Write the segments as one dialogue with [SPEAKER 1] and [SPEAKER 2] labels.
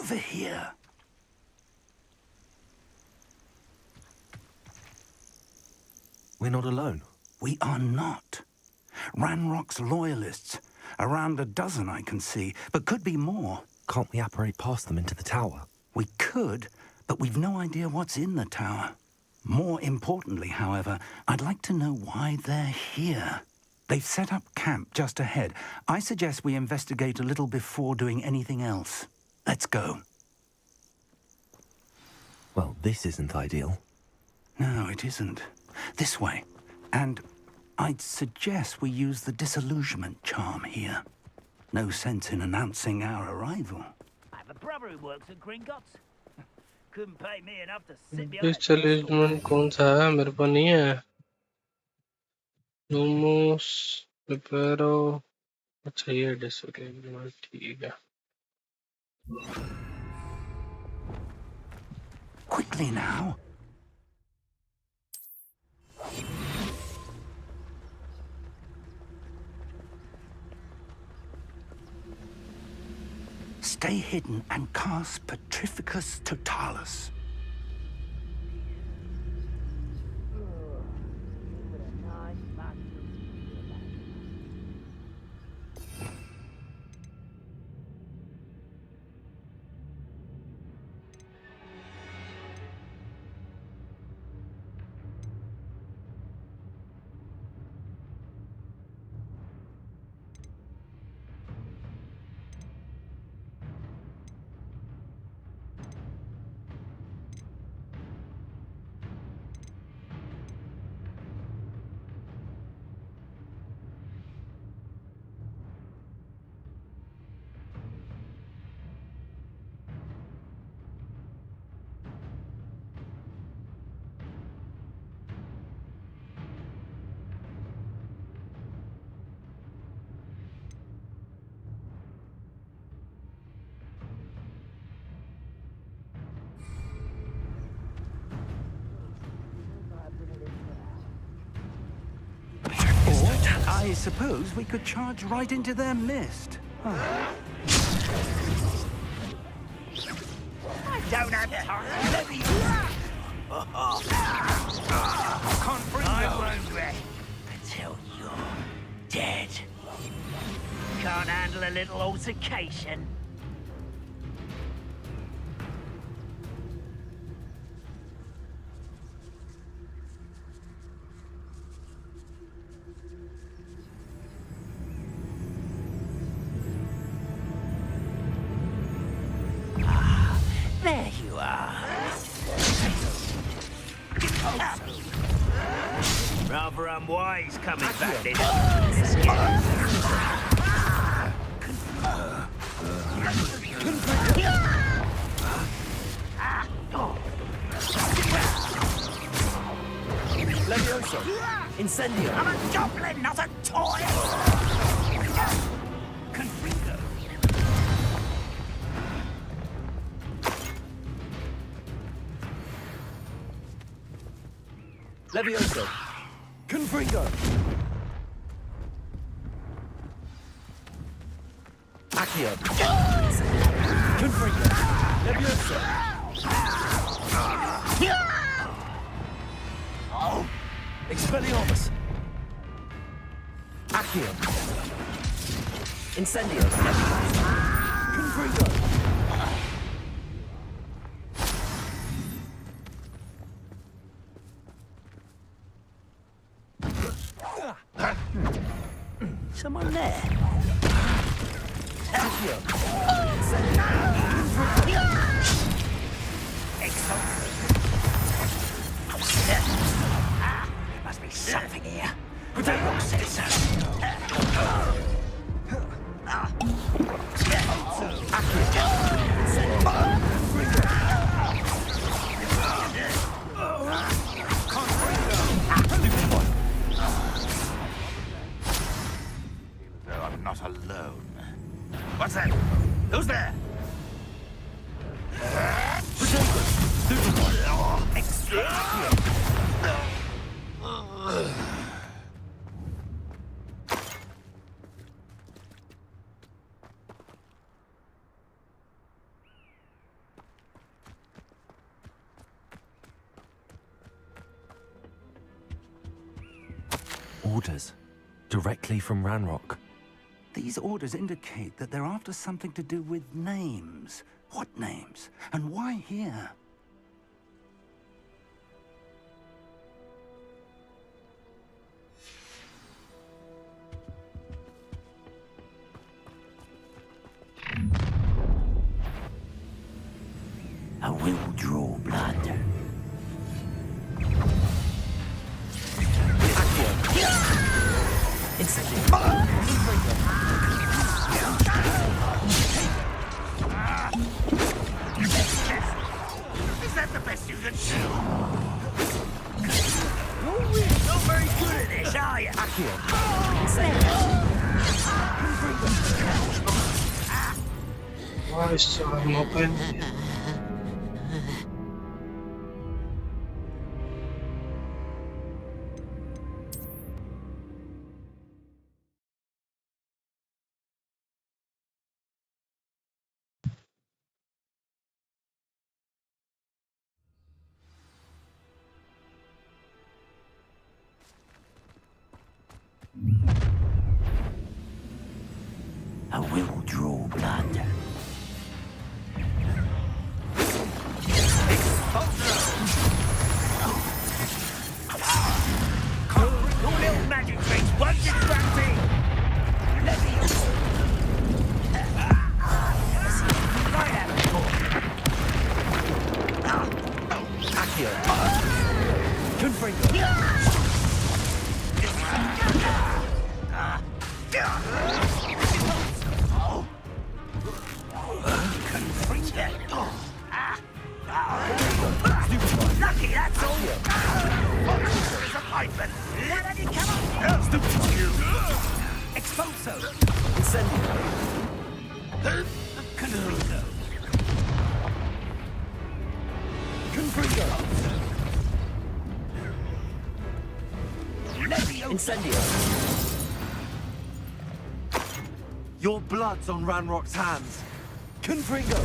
[SPEAKER 1] over here.
[SPEAKER 2] We're not alone.
[SPEAKER 1] We are not. Ranrock's loyalists. Around a dozen I can see, but could be more.
[SPEAKER 2] Can't we apparate past them into the tower?
[SPEAKER 1] We could, but we've no idea what's in the tower. More importantly, however, I'd like to know why they're here. They've set up camp just ahead. I suggest we investigate a little before doing anything else. Let's go.
[SPEAKER 2] Well, this isn't ideal.
[SPEAKER 1] No, it isn't. This way. And I'd suggest we use the disillusionment charm here. No sense in announcing our arrival.
[SPEAKER 3] I have a brother who works at Gringotts. Couldn't pay me enough to sit behind.
[SPEAKER 4] Disillusionment कौन सा है मेरे पास नहीं है nomos रिपेरो अच्छा ये disillusionment ठीक है
[SPEAKER 1] Quickly now. Stay hidden and cast Petrificus Totalis. I suppose we could charge right into their mist.
[SPEAKER 3] I don't have time. Let me. I won't rest until you're dead. Can't handle a little altercation. There you are. Rather unwise coming back this
[SPEAKER 2] Levioso! Incendio!
[SPEAKER 3] I'm a goblin, not a toy! Confringo!
[SPEAKER 2] Levioso! Confringo! Accio! Confringo! Levioso! Expelliarmus! Accio! Incendio! Confringo!
[SPEAKER 3] Someone there?
[SPEAKER 2] Accio!
[SPEAKER 3] There must be something here. Potato says so.
[SPEAKER 1] I'm not alone. What's that? Who's there?
[SPEAKER 5] Orders. Directly from Ranrock.
[SPEAKER 1] These orders indicate that they're after something to do with names. What names? And why here?
[SPEAKER 3] I will draw blood. Is that the best you can do? You're not very good at this, are you?
[SPEAKER 4] Why is so open?
[SPEAKER 3] I will draw blood. Your little magic tricks won't distract me! Let me... Right at it.
[SPEAKER 2] Accio. Confringo.
[SPEAKER 3] Lucky, that's all. There's a hyphen. Let it come on. Stupid you. Expulso.
[SPEAKER 2] Incendio.
[SPEAKER 3] Confringo.
[SPEAKER 2] Confringo.
[SPEAKER 3] Incendio.
[SPEAKER 2] Your blood's on Ranrock's hands. Confringo.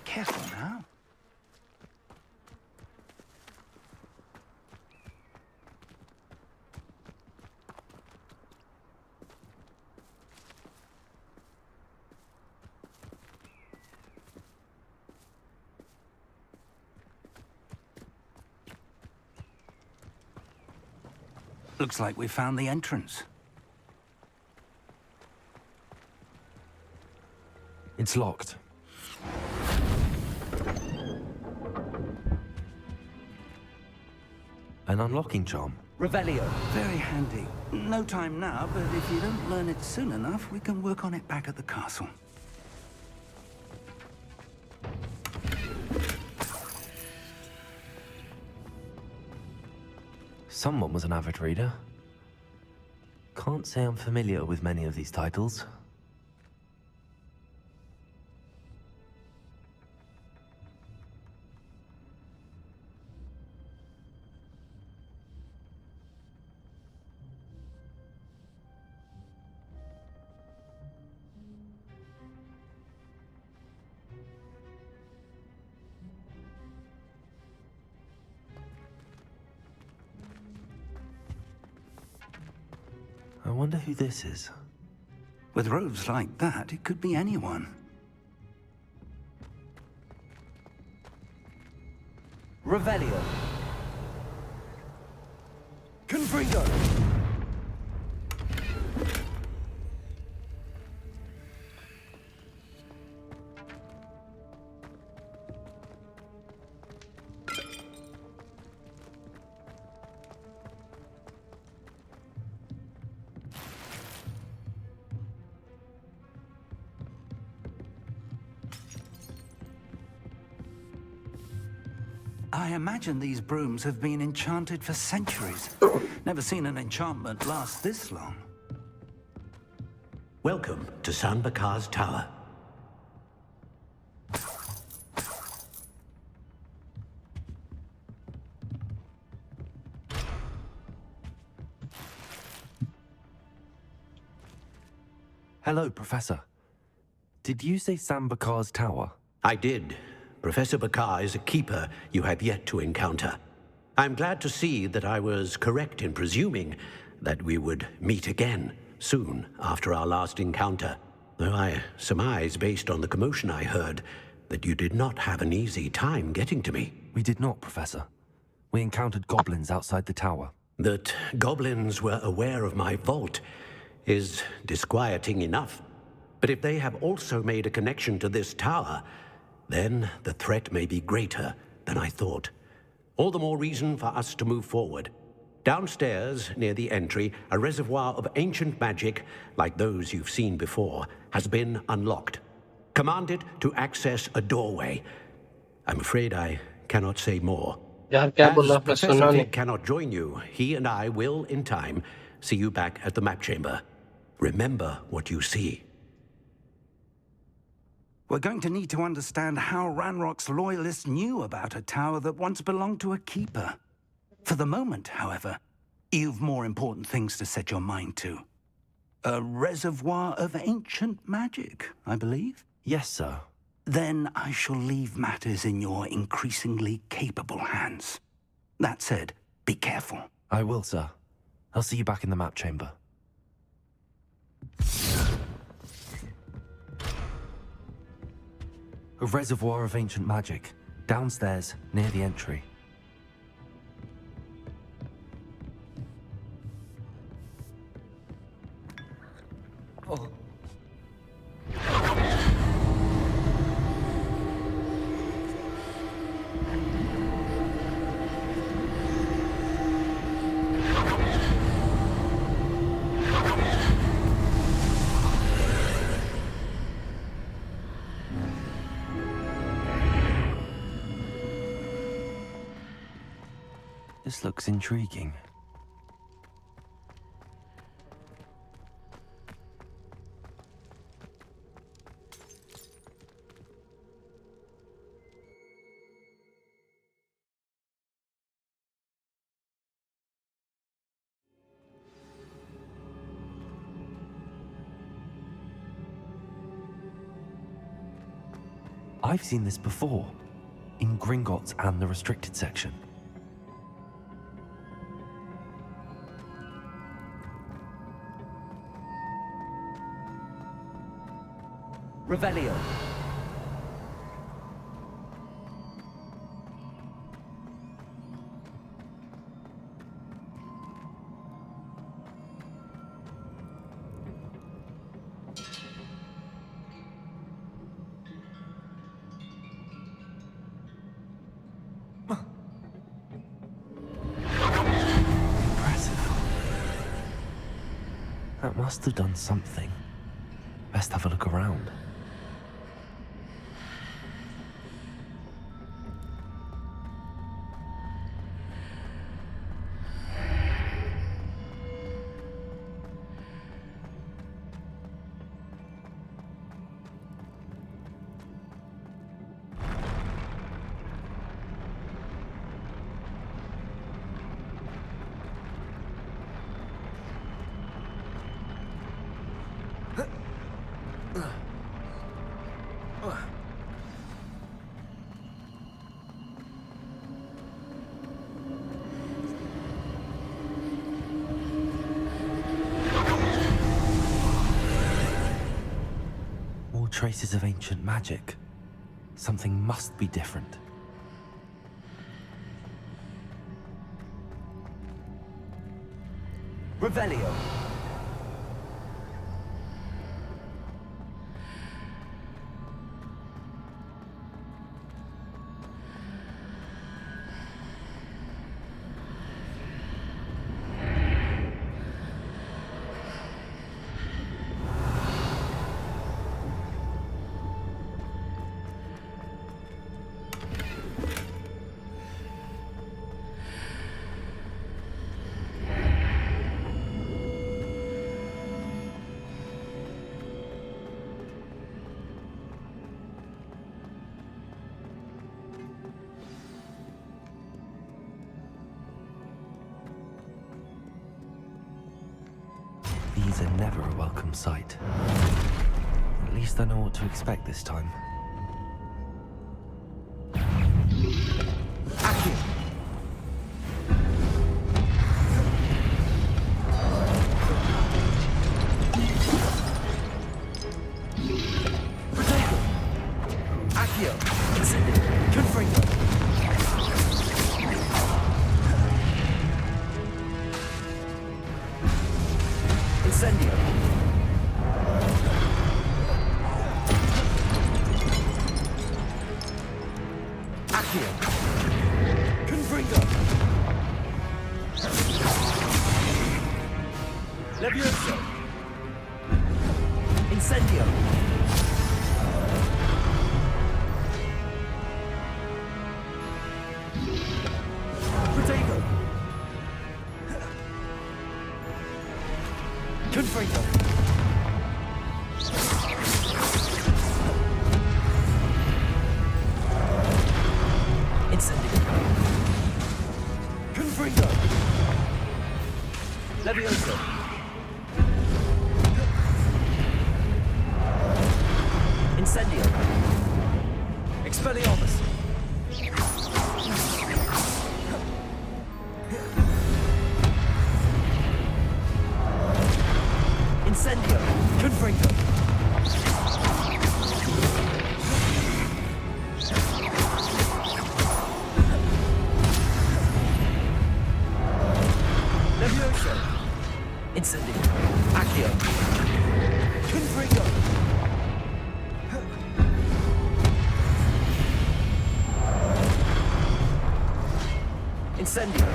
[SPEAKER 1] Careful now. Looks like we found the entrance.
[SPEAKER 5] It's locked. An unlocking charm.
[SPEAKER 2] Revelio.
[SPEAKER 1] Very handy. No time now, but if you don't learn it soon enough, we can work on it back at the castle.
[SPEAKER 5] Someone was an avid reader. Can't say I'm familiar with many of these titles. I wonder who this is.
[SPEAKER 1] With robes like that, it could be anyone.
[SPEAKER 2] Revelio. Confringo.
[SPEAKER 1] I imagine these brooms have been enchanted for centuries. Never seen an enchantment last this long.
[SPEAKER 6] Welcome to San Bakar's Tower.
[SPEAKER 5] Hello, Professor. Did you say San Bakar's Tower?
[SPEAKER 6] I did. Professor Bakar is a keeper you have yet to encounter. I'm glad to see that I was correct in presuming that we would meet again soon after our last encounter. Though I surmise, based on the commotion I heard, that you did not have an easy time getting to me.
[SPEAKER 5] We did not, Professor. We encountered goblins outside the tower.
[SPEAKER 6] That goblins were aware of my vault is disquieting enough. But if they have also made a connection to this tower, then the threat may be greater than I thought. All the more reason for us to move forward. Downstairs, near the entry, a reservoir of ancient magic, like those you've seen before, has been unlocked. Commanded to access a doorway. I'm afraid I cannot say more.
[SPEAKER 4] यार क्या बोला
[SPEAKER 6] As
[SPEAKER 4] आपने
[SPEAKER 6] Professor
[SPEAKER 4] सुना नहीं
[SPEAKER 6] Fig cannot join you, he and I will, in time, see you back at the map chamber. Remember what you see.
[SPEAKER 1] We're going to need to understand how Ranrock's loyalists knew about a tower that once belonged to a keeper. For the moment, however, you've more important things to set your mind to. A reservoir of ancient magic, I believe?
[SPEAKER 5] Yes, sir.
[SPEAKER 1] Then I shall leave matters in your increasingly capable hands. That said, be careful.
[SPEAKER 5] I will, sir. I'll see you back in the map chamber. A reservoir of ancient magic, downstairs, near the entry. Oh. This looks intriguing. I've seen this before, in Gringotts and the restricted section.
[SPEAKER 3] Revelio.
[SPEAKER 5] Impressive. That must have done something. Best have a look around. More traces of ancient magic. Something must be different.
[SPEAKER 3] Revelio.
[SPEAKER 5] These are never a welcome sight. At least I know what to expect this time.
[SPEAKER 3] Confringo. Incendio. Accio. Confringo. Levioso. Incendio. Protego. Confringo. Incendio. Confringo. Levioso. Incendio. Expelliarmus. Incendio. Confringo. Levioso. Incendio. Accio. Confringo. Incendio.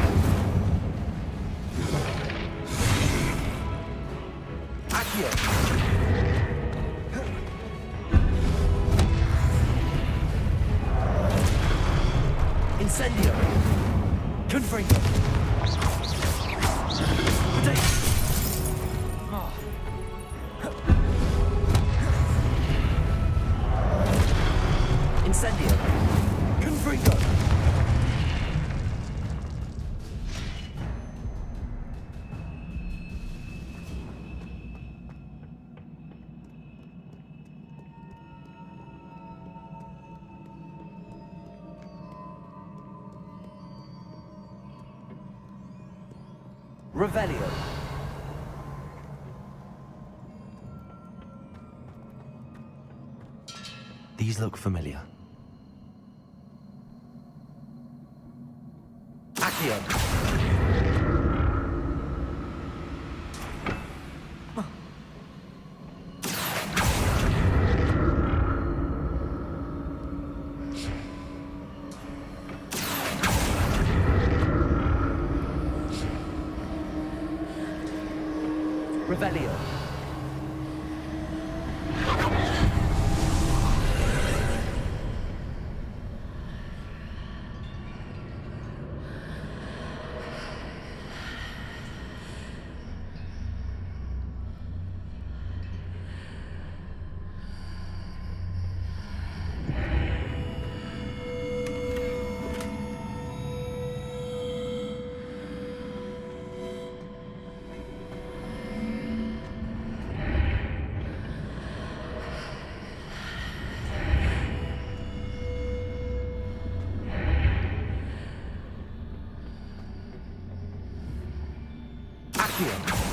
[SPEAKER 3] Accio. Incendio. Confringo. Incendio. Confringo. Revelio.
[SPEAKER 5] These look familiar.
[SPEAKER 3] Accio. Revelio. Accio.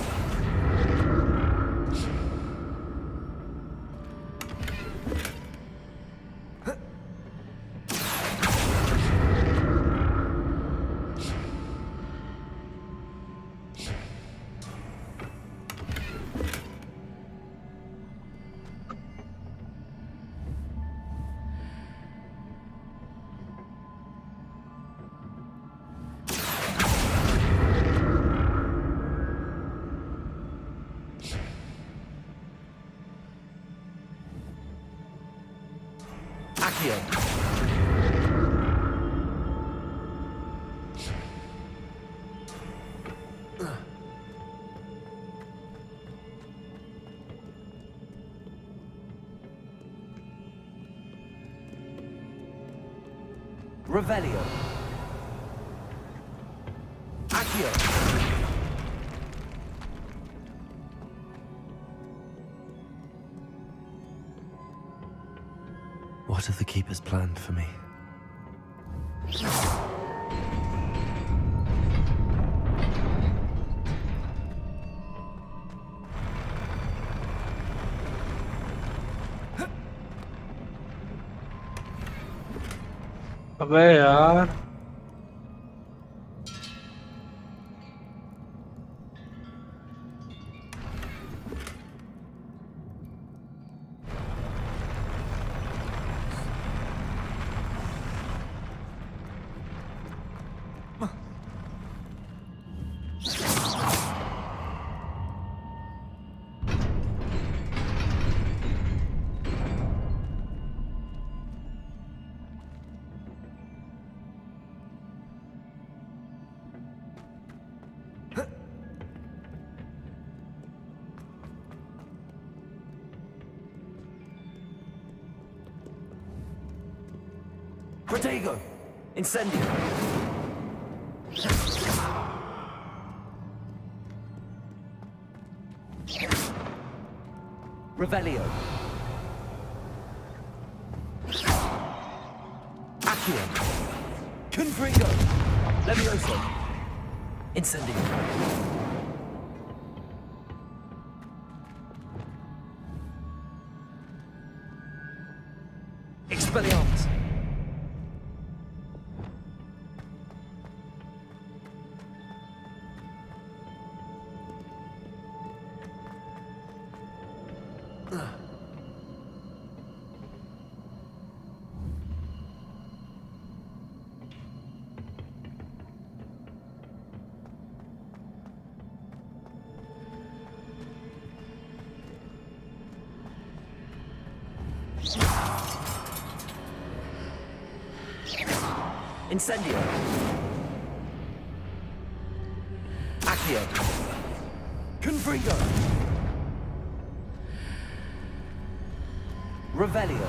[SPEAKER 3] Accio. Revelio. Accio.
[SPEAKER 5] What have the Keepers planned for me?
[SPEAKER 4] अबे यार
[SPEAKER 5] Protego! Incendio! Revelio! Accio! Confringo! Levioso! Incendio! Expelliarmus! Incendio! Accio! Confringo! Revelio!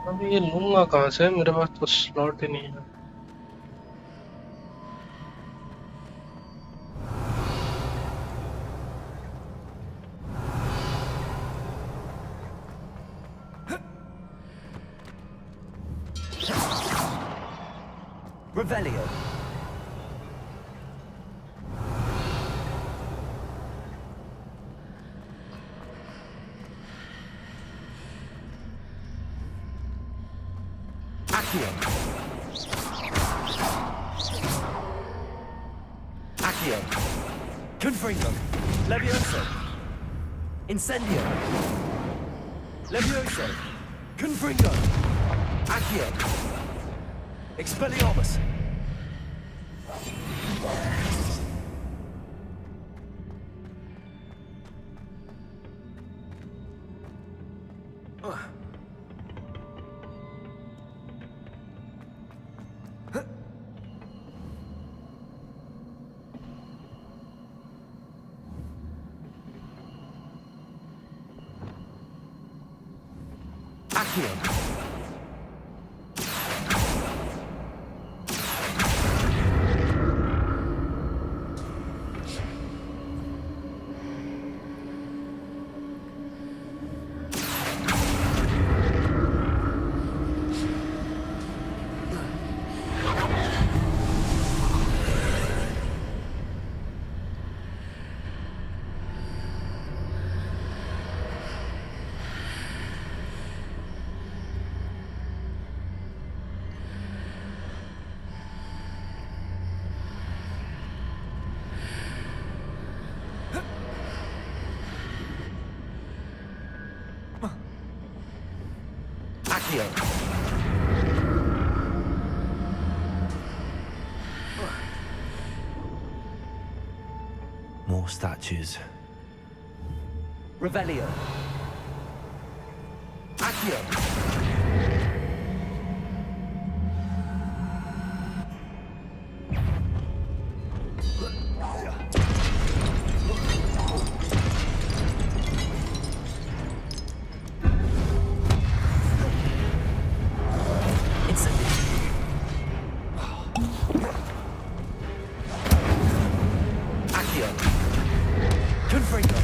[SPEAKER 4] अबे ये लूंगा कहाँ से मेरे पास तो slot ही नहीं है
[SPEAKER 5] Revelio! Accio! Accio! Confringo! Levioso! Incendio! Levioso! Confringo! Accio! Expelliarmus! Accio! Accio! More statues. Revelio! Accio! Confringo!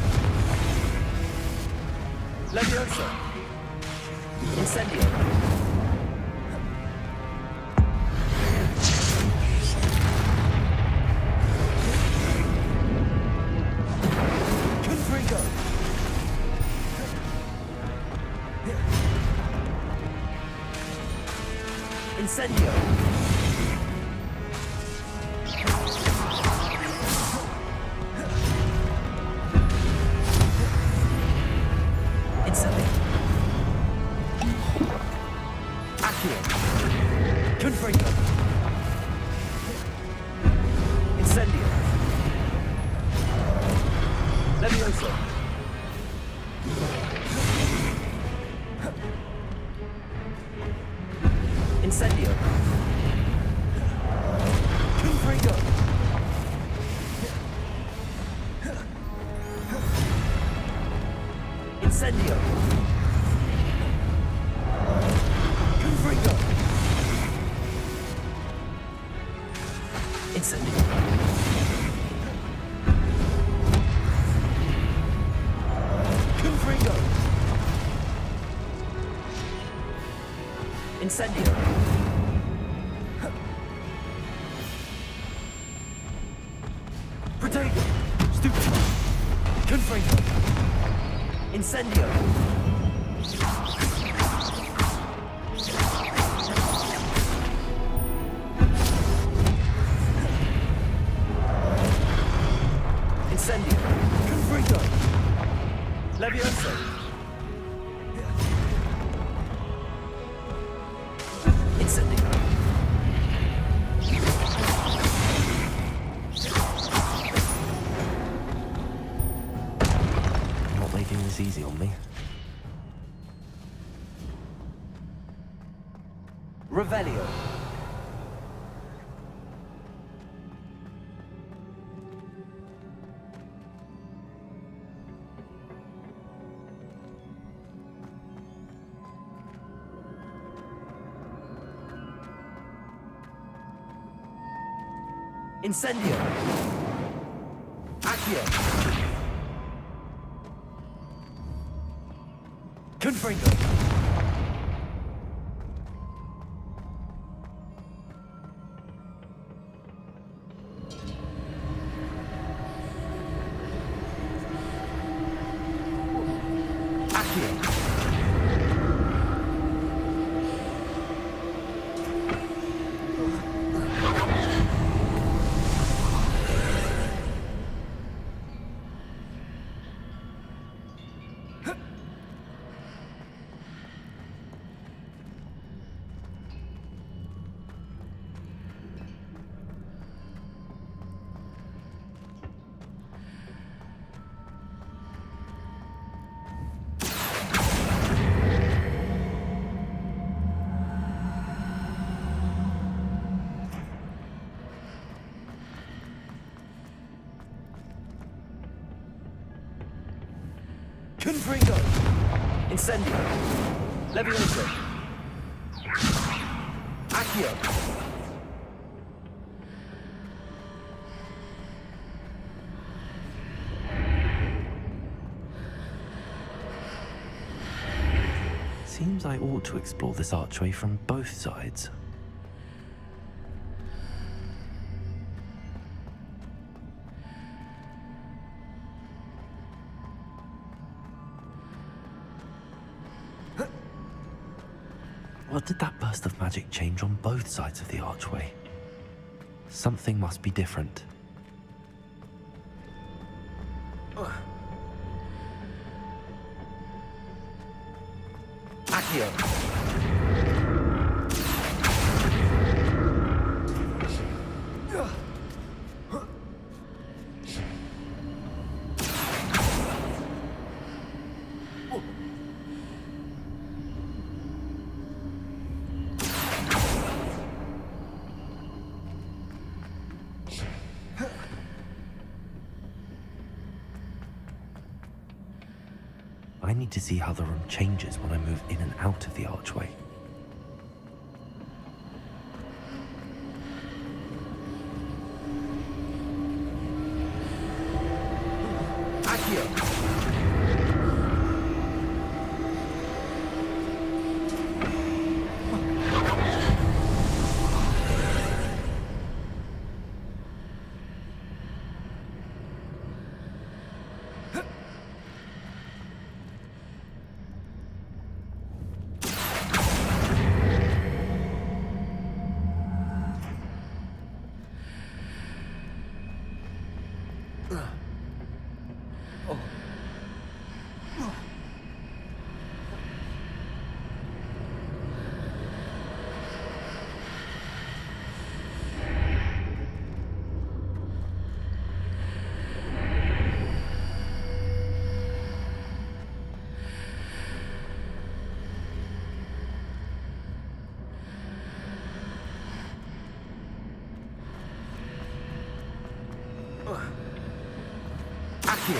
[SPEAKER 5] Levioso! Incendio! Confringo!
[SPEAKER 3] Incendio! Incendio! Accio! Confringo! Incendio! Levioso! Incendio! Confringo! Incendio! Confringo! Incendio! Confringo! Incendio! Protego! Stupido! Confringo! Incendio! Incendio! Confringo! Levioso! Incendio!
[SPEAKER 5] Not making this easy on me.
[SPEAKER 3] Revelio! Incendio! Accio! Confringo! Accio! Confringo! Incendio! Levioso! Accio!
[SPEAKER 5] Seems I ought to explore this archway from both sides. What did that burst of magic change on both sides of the archway? Something must be different.
[SPEAKER 3] Accio!
[SPEAKER 5] I need to see how the room changes when I move in and out of the archway.
[SPEAKER 3] Accio!
[SPEAKER 4] अरे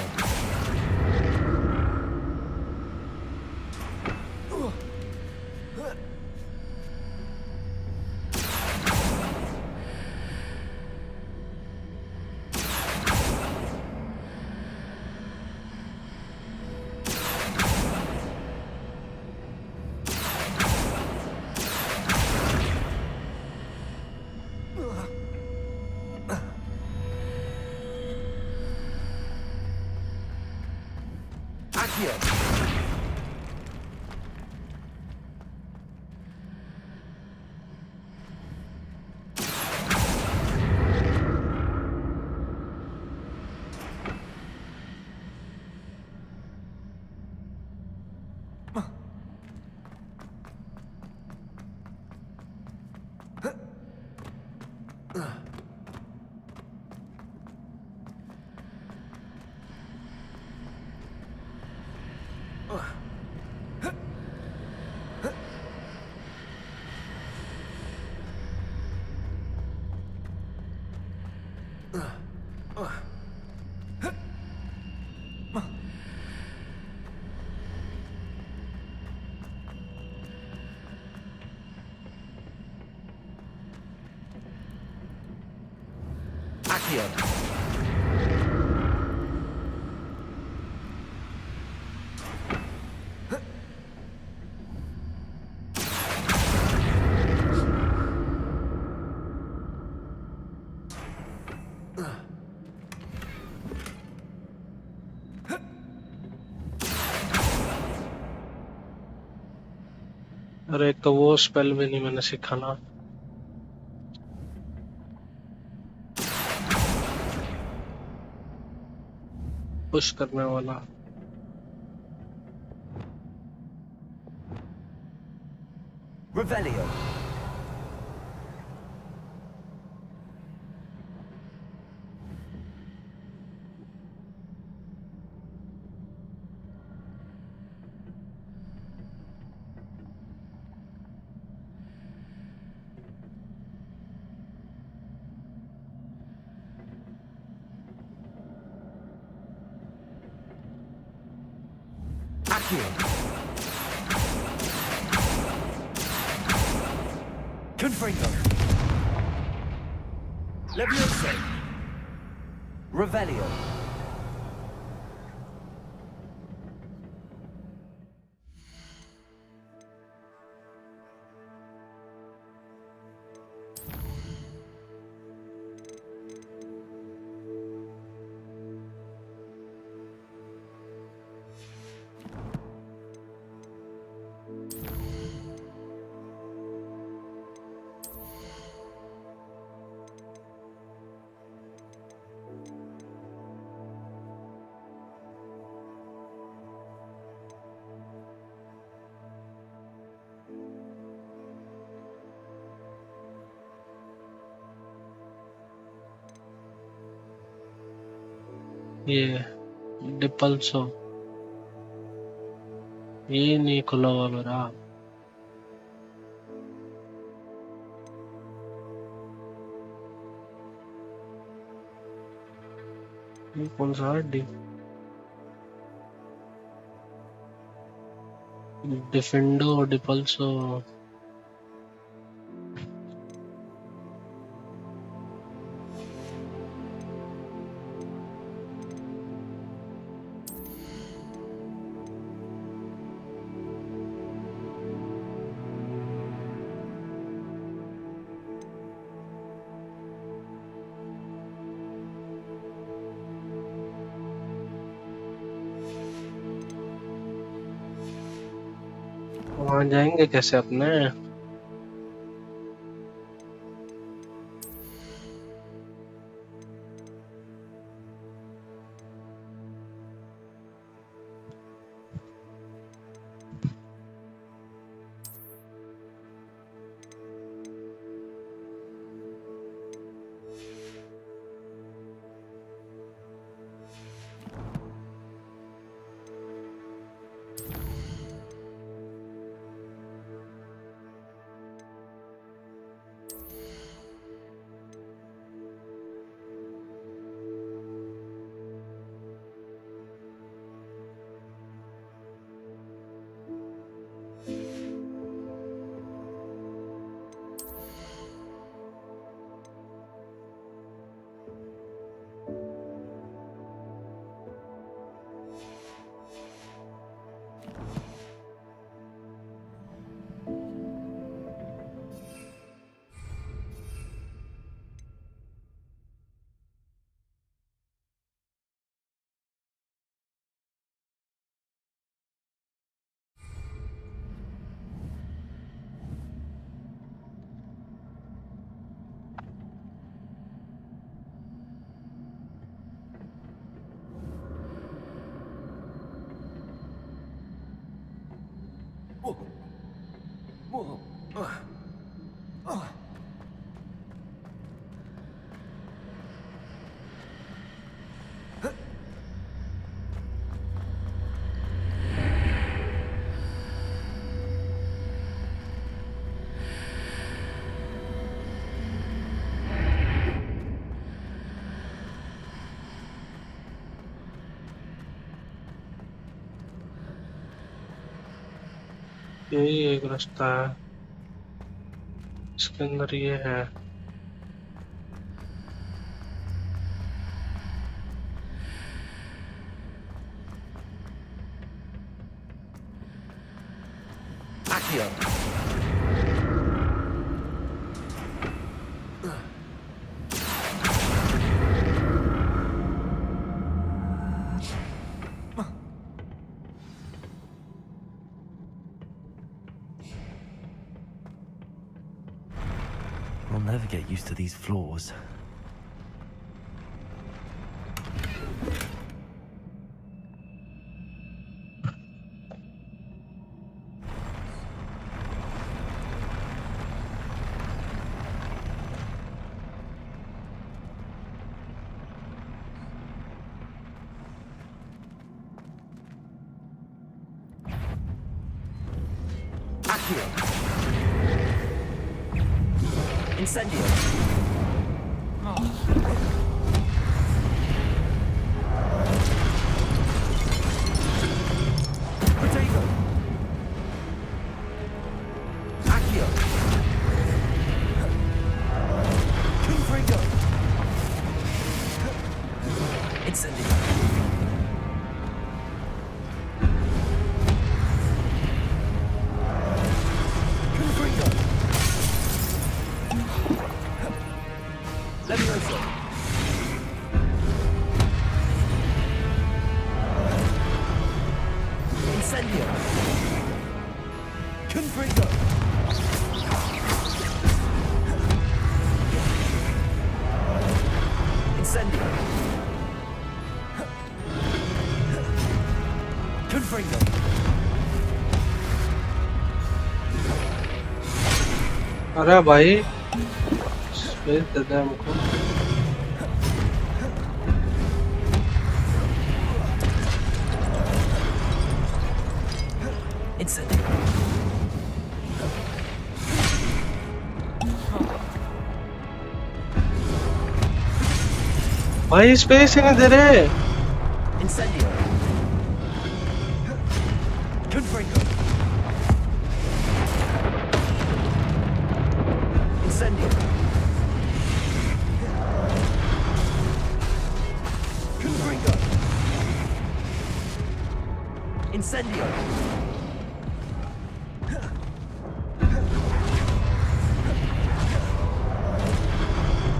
[SPEAKER 4] एक तो वो spell भी नहीं मैंने सीखा ना। Push करने वाला।
[SPEAKER 3] Revelio. Accio. Confringo. Leviosa. Revelio.
[SPEAKER 4] ये डिपल्सो ये नहीं खुला हुआ मेरा। ये कौन सा है? डिफेंडो डिपल्सो। वहां जाएंगे कैसे अपने? यही एक रास्ता है, इसके अंदर ये है।
[SPEAKER 3] Accio.
[SPEAKER 5] I'll never get used to these floors.
[SPEAKER 3] Accio. Incendio. Potato. Accio. Confringo. Incendio. Confringo. Levioso. Incendio. Confringo. Incendio. Confringo.
[SPEAKER 4] अरे भाई स्पेस दे दे हमको।
[SPEAKER 3] Incendio.
[SPEAKER 4] भाई स्पेस ही नहीं दे रहे।
[SPEAKER 3] Incendio. Confringo. Incendio. Confringo. Incendio.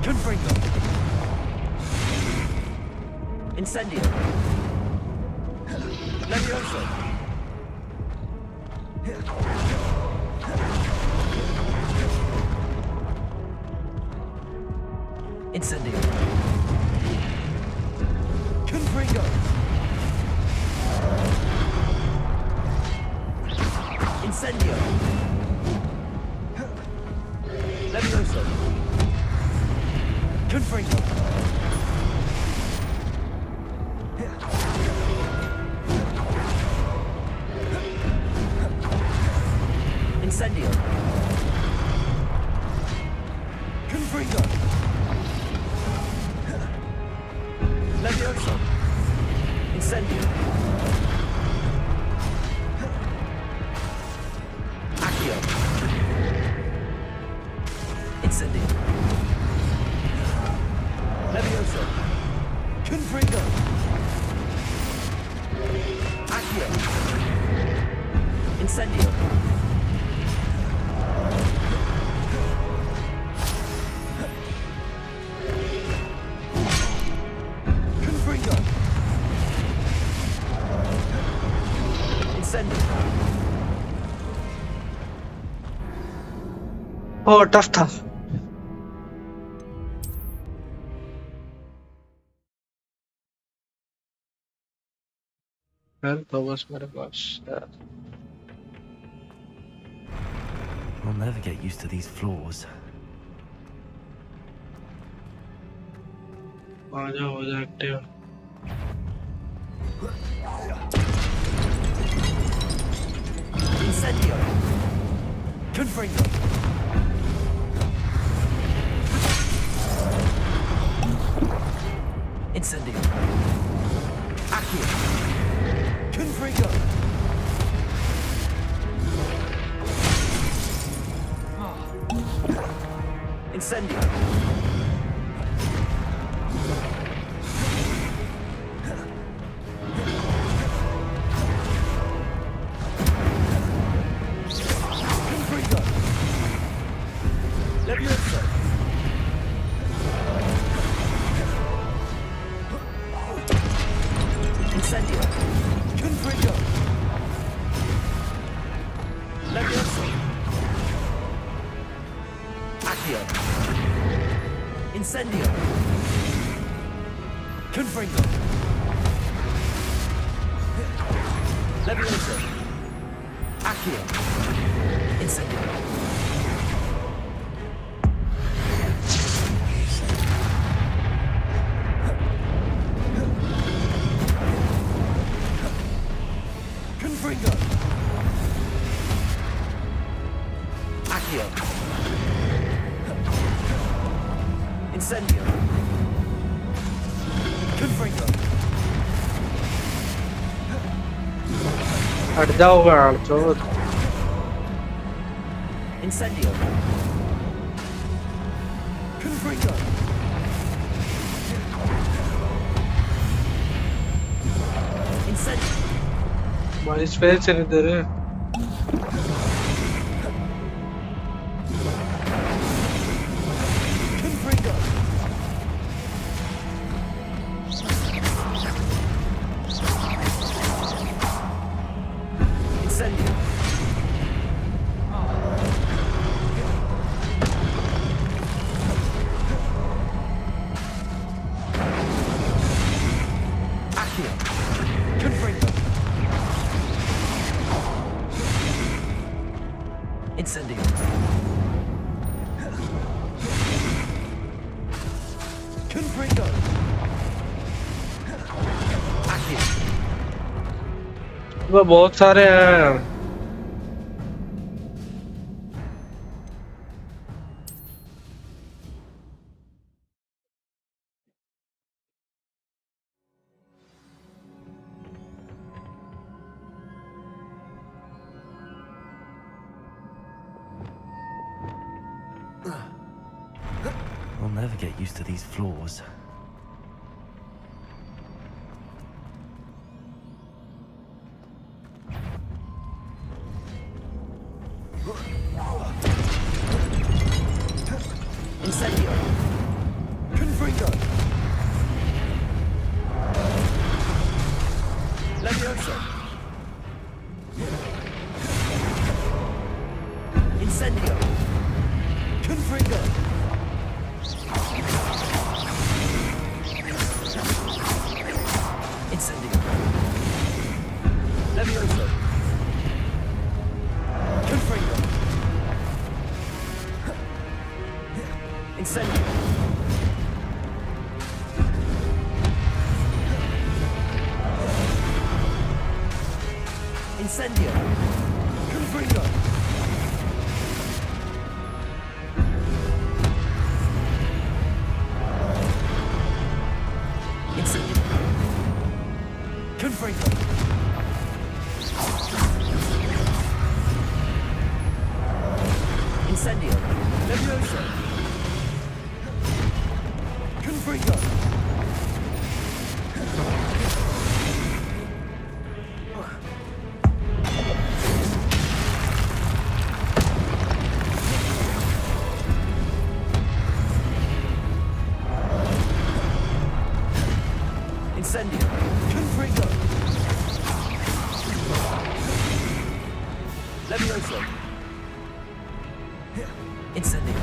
[SPEAKER 3] Confringo. Incendio. Levioso. Incendio. Confringo. Incendio. Levioso. Confringo. Incendio. Confringo. Levioso. Incendio. Accio. Incendio. Levioso. Confringo. Accio. Incendio. Confringo. Incendio.
[SPEAKER 4] ओह tough था। फिर तो बस मेरे पास यार
[SPEAKER 5] I'll never get used to these floors.
[SPEAKER 4] आजा हो जा active
[SPEAKER 3] Incendio. Confringo. Incendio. Accio. Confringo. Incendio. Confringo. Levioso. Incendio. Confringo. Levioso. Accio. Incendio. Confringo. Levioso. Accio. Incendio. Confringo. Accio. Incendio. Confringo.
[SPEAKER 4] हट जाओगे यार चलो
[SPEAKER 3] Incendio. Confringo. Incendio.
[SPEAKER 4] भाई space से नहीं दे रहे
[SPEAKER 3] Confringo. Incendio. Accio. Confringo. Incendio. Confringo. Accio.
[SPEAKER 4] वो बहुत सारे हैं
[SPEAKER 5] I'll never get used to these floors.
[SPEAKER 3] Incendio. Confringo. Levioso. Incendio. Confringo. Incendio. Levioso. Confringo. Incendio. Incendio. Confringo. Incendio. Confringo. Incendio. Levioso. Confringo. Incendio. Confringo. Levioso. Incendio.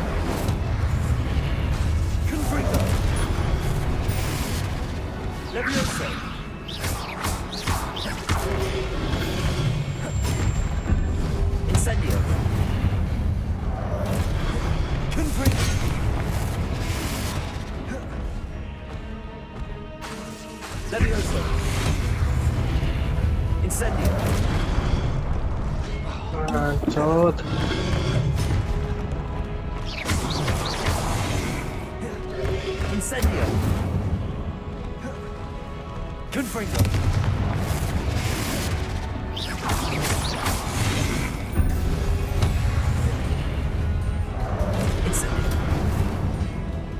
[SPEAKER 3] Confringo. Levioso. Incendio.
[SPEAKER 4] Bacot.
[SPEAKER 3] Incendio. Confringo. Incendio.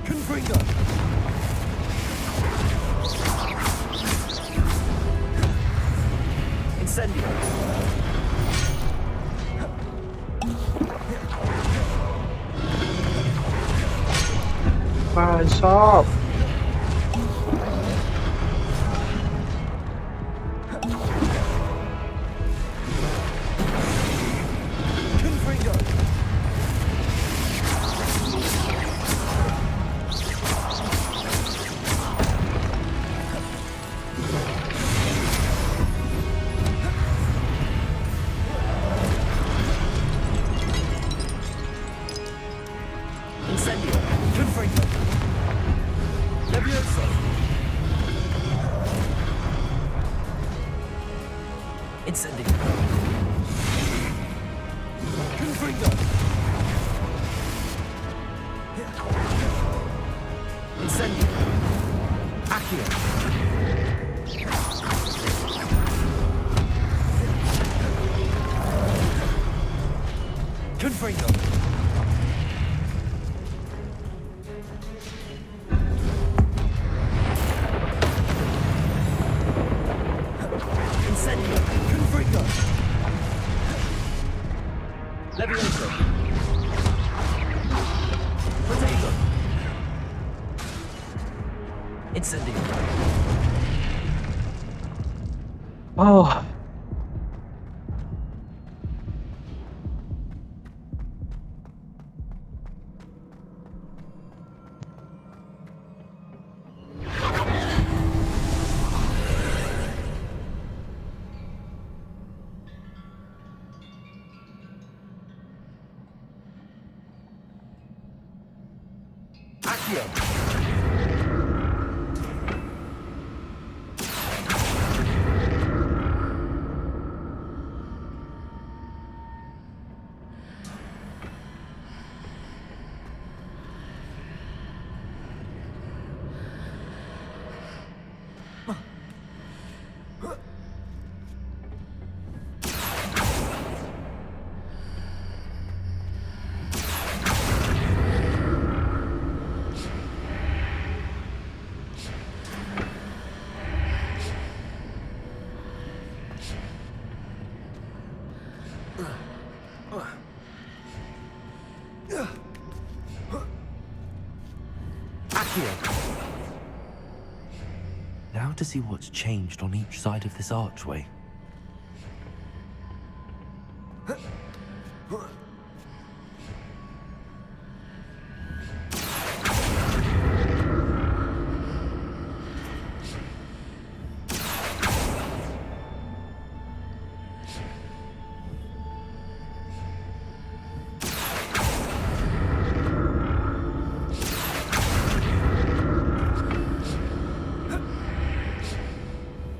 [SPEAKER 3] Confringo. Incendio.
[SPEAKER 4] Bacot.
[SPEAKER 3] Confringo. Incendio. Confringo. Levioso. Incendio. Confringo. Incendio. Accio. Confringo. Incendio. Confringo. Levioso. Protego. Incendio.
[SPEAKER 4] Oh.
[SPEAKER 3] Accio. Accio.
[SPEAKER 5] Now to see what's changed on each side of this archway.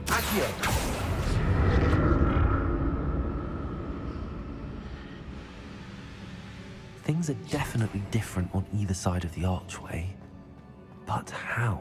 [SPEAKER 3] Accio.
[SPEAKER 5] Things are definitely different on either side of the archway. But how?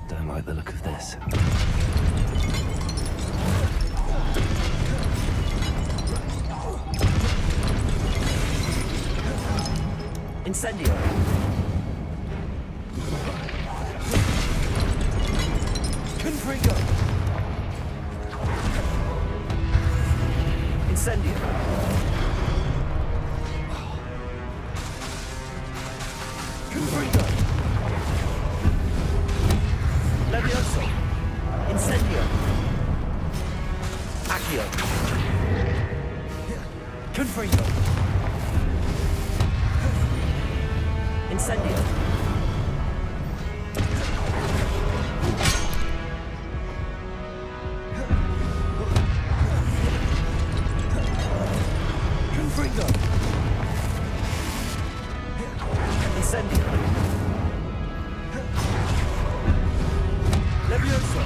[SPEAKER 5] Don't like the look of this.
[SPEAKER 3] Incendio. Confringo. Incendio. Confringo. Levioso. Incendio. Accio. Confringo. Incendio. Confringo. Incendio. Levioso.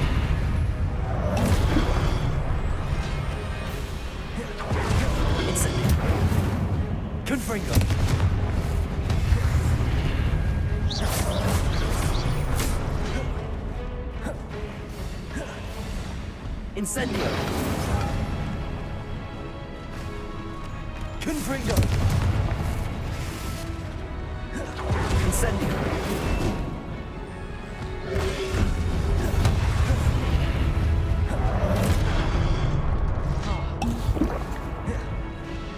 [SPEAKER 3] Incendio. Confringo. Incendio. Confringo. Incendio.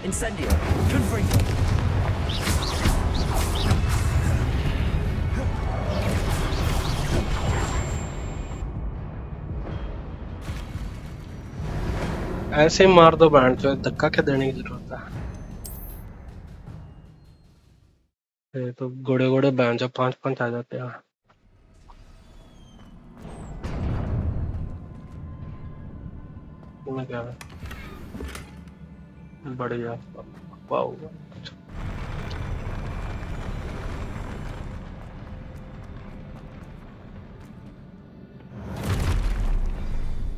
[SPEAKER 3] Incendio. Confringo.
[SPEAKER 4] ऐसे ही मार दो band जो धक्का क्या देने की जरूरत है ये तो गोड़े गोड़े बैंड जो 5-5 आ जाते हैं क्या है बढ़िया wow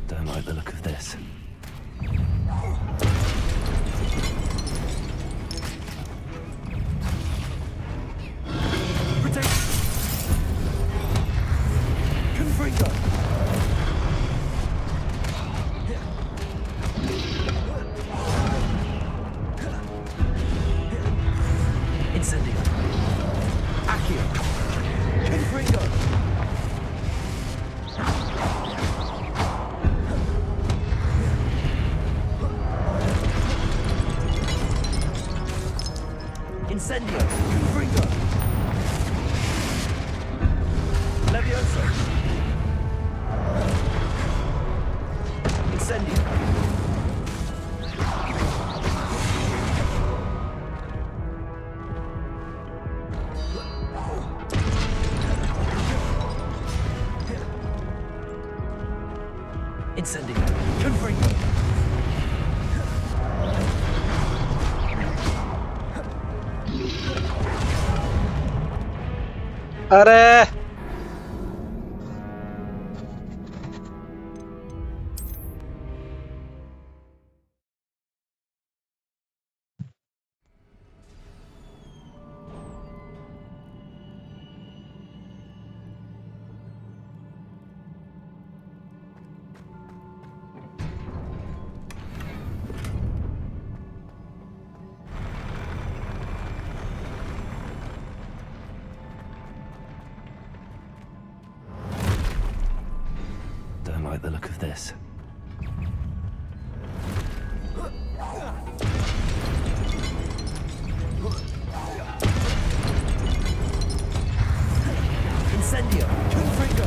[SPEAKER 5] Don't like the look of this.
[SPEAKER 3] Protect. Confringo. Incendio. Accio. Confringo. Incendio. Confringo. Levioso. Incendio. Incendio. Confringo.
[SPEAKER 4] अरे
[SPEAKER 5] Don't like the look of this.
[SPEAKER 3] Incendio. Confringo.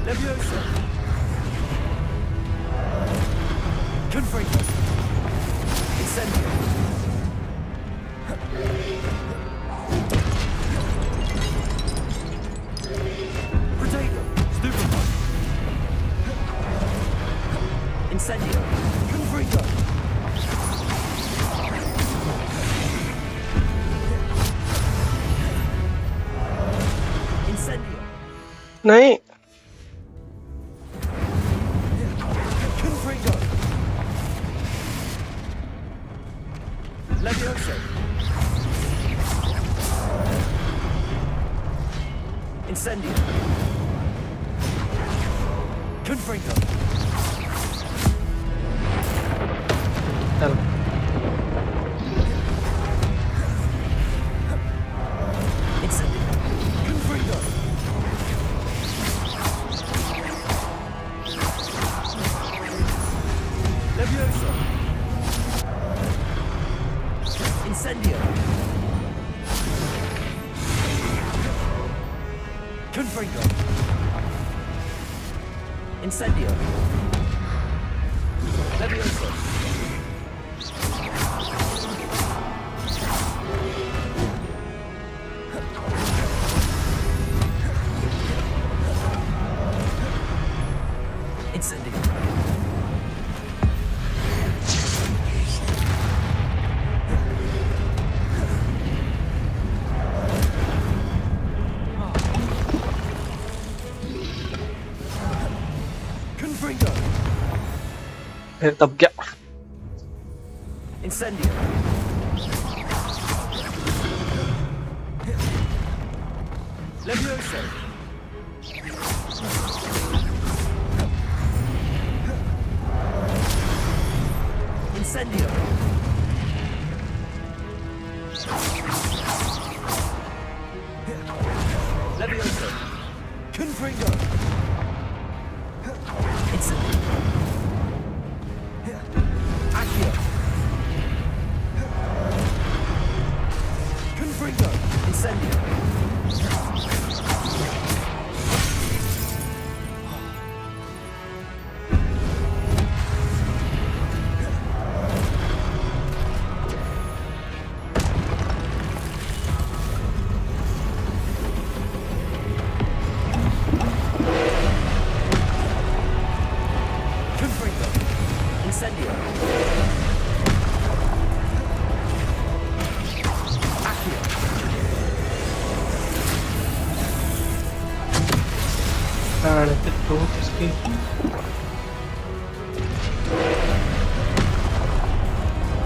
[SPEAKER 3] Levioso. Confringo. Incendio. Potato. Stupid one. Incendio. Confringo. Incendio.
[SPEAKER 4] नहीं
[SPEAKER 3] Confringo. Levioso. Incendio. Confringo.
[SPEAKER 4] चल
[SPEAKER 3] Incendio. Confringo. Levioso. Incendio. Confringo. Incendio. Levioso. Incendio. Confringo.
[SPEAKER 4] तब क्या
[SPEAKER 3] Incendio. Levioso. Incendio. Levioso. Confringo. Incendio. Accio. Confringo. Incendio. Confringo. Incendio. Accio.
[SPEAKER 4] तो किसकी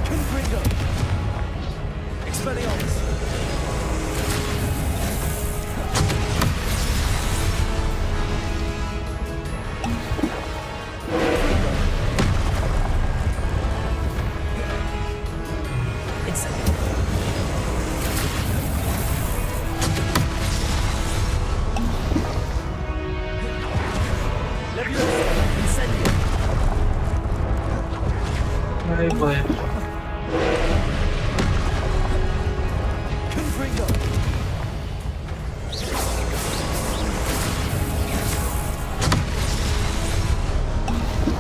[SPEAKER 3] Confringo. Expelliarmus. Incendio. Levioso. Incendio.
[SPEAKER 4] अरे भाई
[SPEAKER 3] Confringo.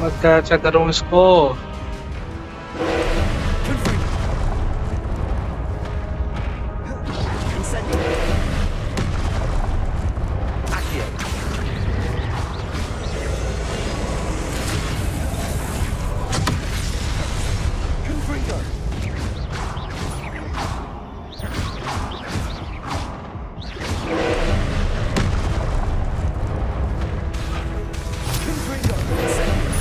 [SPEAKER 4] मैं क्या अच्छा करूँ इसको
[SPEAKER 3] Confringo. Incendio. Accio. Confringo. Confringo. Incendio.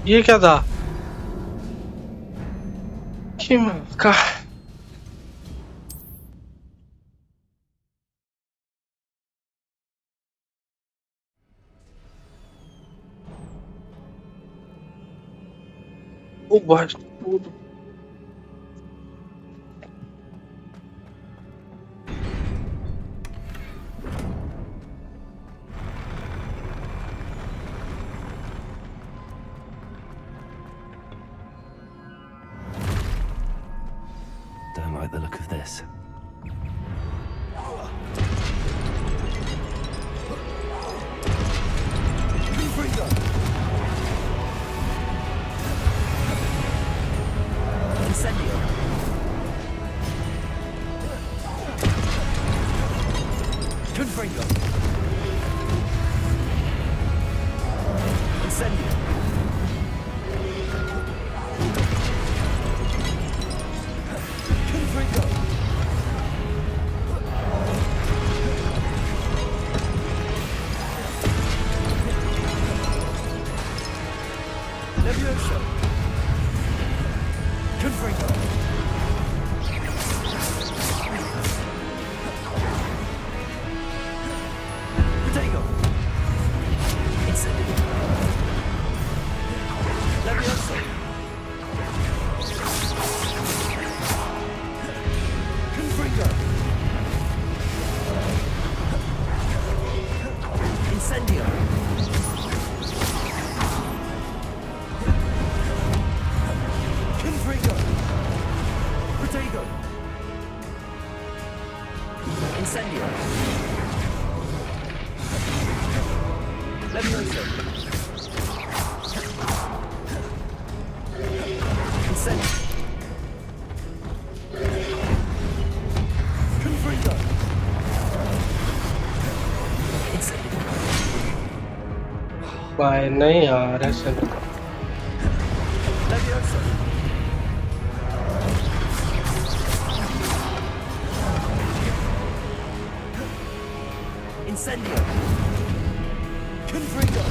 [SPEAKER 4] ये क्या था? Kim का ओ भाई
[SPEAKER 5] Don't like the look of this.
[SPEAKER 3] Incendio. Confringo. Incendio. Confringo. Levioso. Confringo. Protego. Incendio. Levioso. Confringo. Incendio. Confringo. Protego. Incendio. Levioso. Incendio. Confringo. Incendio.
[SPEAKER 4] भाई नहीं यार ऐसे
[SPEAKER 3] Levioso. Incendio. Confringo.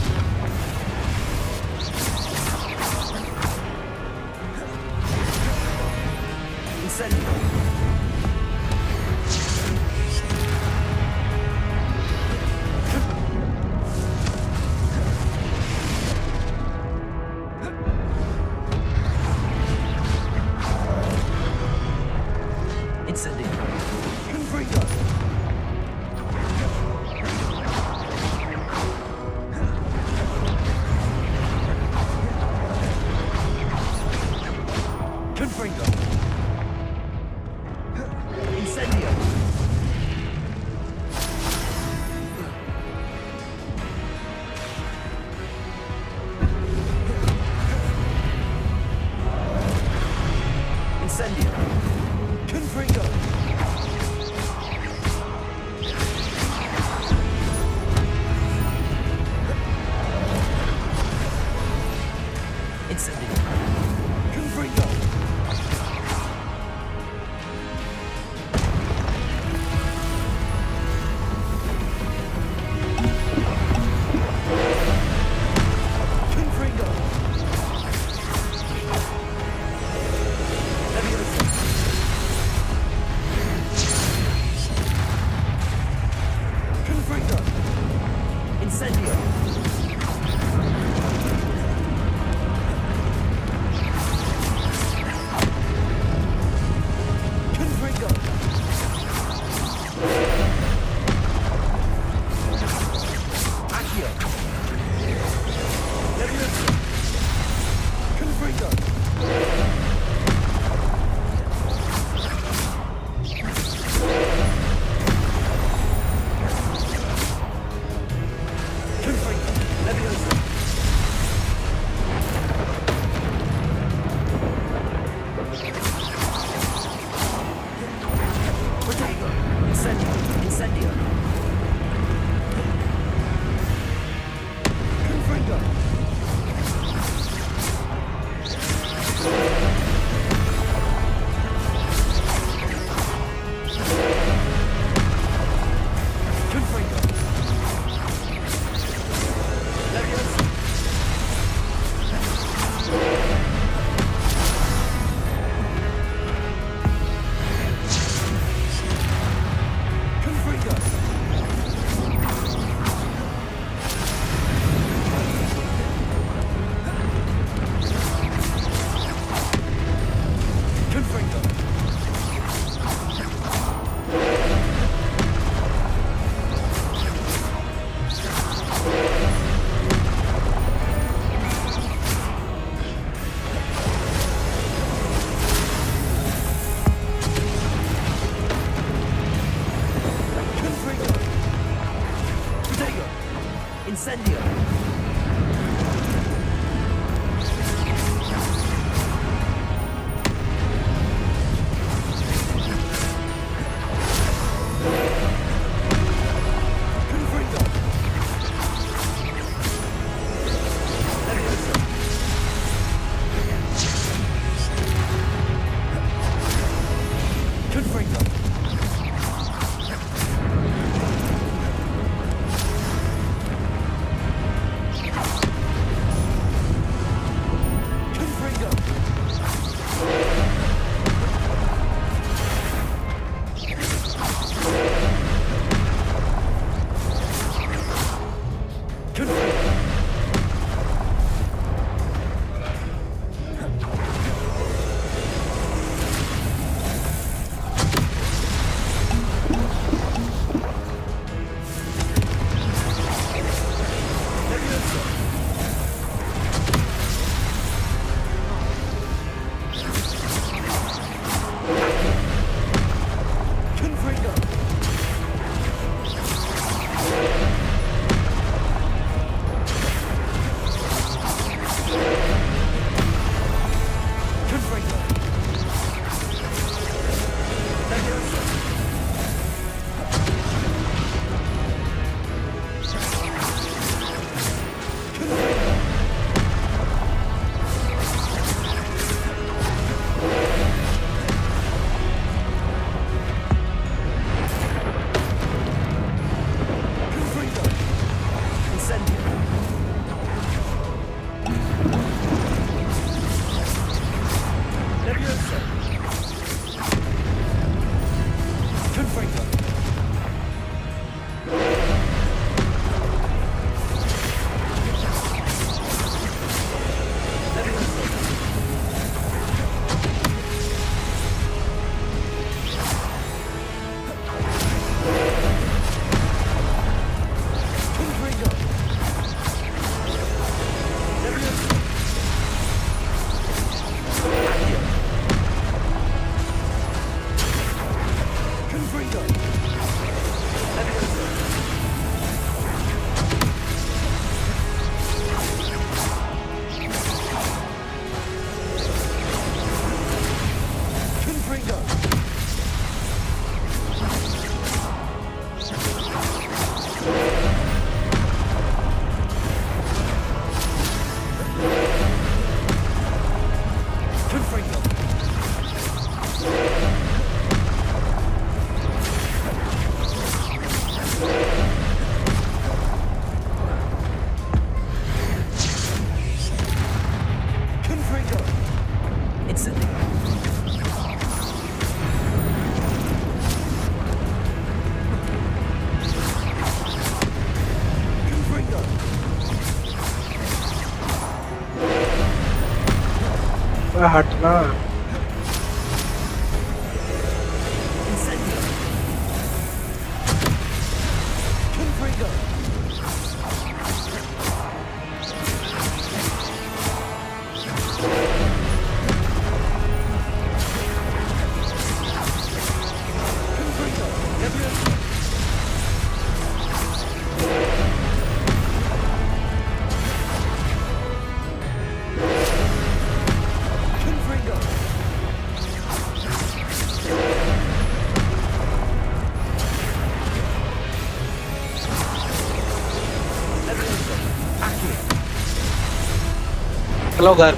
[SPEAKER 3] Incendio. Incendio. Confringo. Confringo. Incendio. Incendio. Confringo. Incendio. Confringo. Confringo. Levioso. Confringo. Incendio. Confringo. Accio. Levioso. Confringo. Confringo. Incendio!
[SPEAKER 4] हटना चलो घर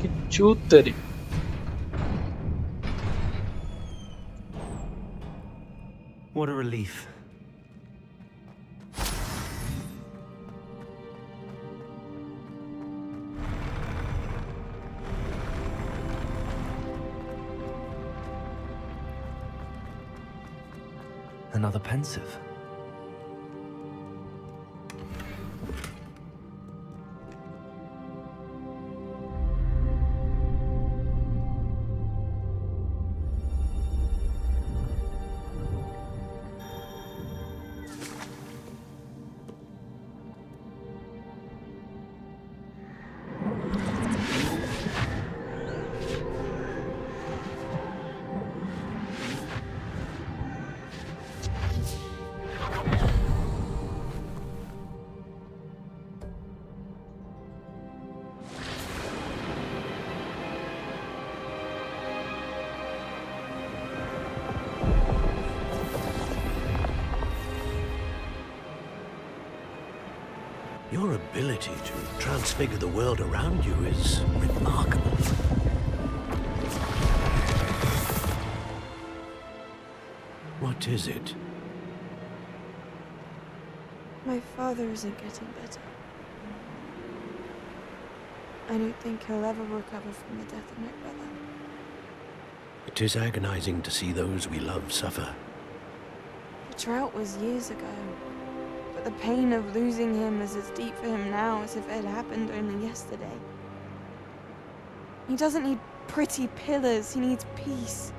[SPEAKER 4] की चूत तेरी
[SPEAKER 5] What a relief. Another pensive.
[SPEAKER 6] Your ability to transfigure the world around you is remarkable. What is it?
[SPEAKER 7] My father isn't getting better. I don't think he'll ever recover from the death of my brother.
[SPEAKER 6] It is agonizing to see those we love suffer.
[SPEAKER 7] The drought was years ago, but the pain of losing him is as deep for him now as if it had happened only yesterday. He doesn't need pretty pillars, he needs peace.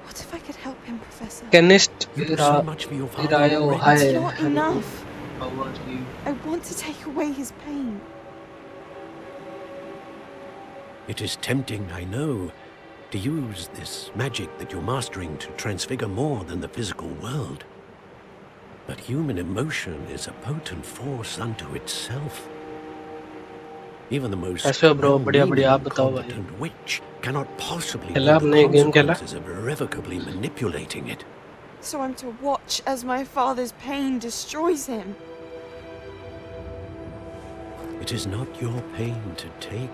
[SPEAKER 7] What if I could help him, Professor?
[SPEAKER 4] Chemist
[SPEAKER 6] You do so much for your father
[SPEAKER 4] Irayo,
[SPEAKER 6] already.
[SPEAKER 4] hi.
[SPEAKER 7] It's not enough.
[SPEAKER 4] How are you?
[SPEAKER 7] I want to take away his pain.
[SPEAKER 6] It is tempting, I know, to use this magic that you're mastering to transfigure more than the physical world. But human emotion is a potent force unto itself. Even the most
[SPEAKER 4] ऐसे हो bro, बढ़िया बढ़िया आप बताओ भाई.
[SPEAKER 6] competent witch cannot possibly
[SPEAKER 4] खेला
[SPEAKER 6] know the
[SPEAKER 4] आपने game खेला?
[SPEAKER 6] consequences of irrevocably manipulating it.
[SPEAKER 7] So I'm to watch as my father's pain destroys him.
[SPEAKER 6] It is not your pain to take.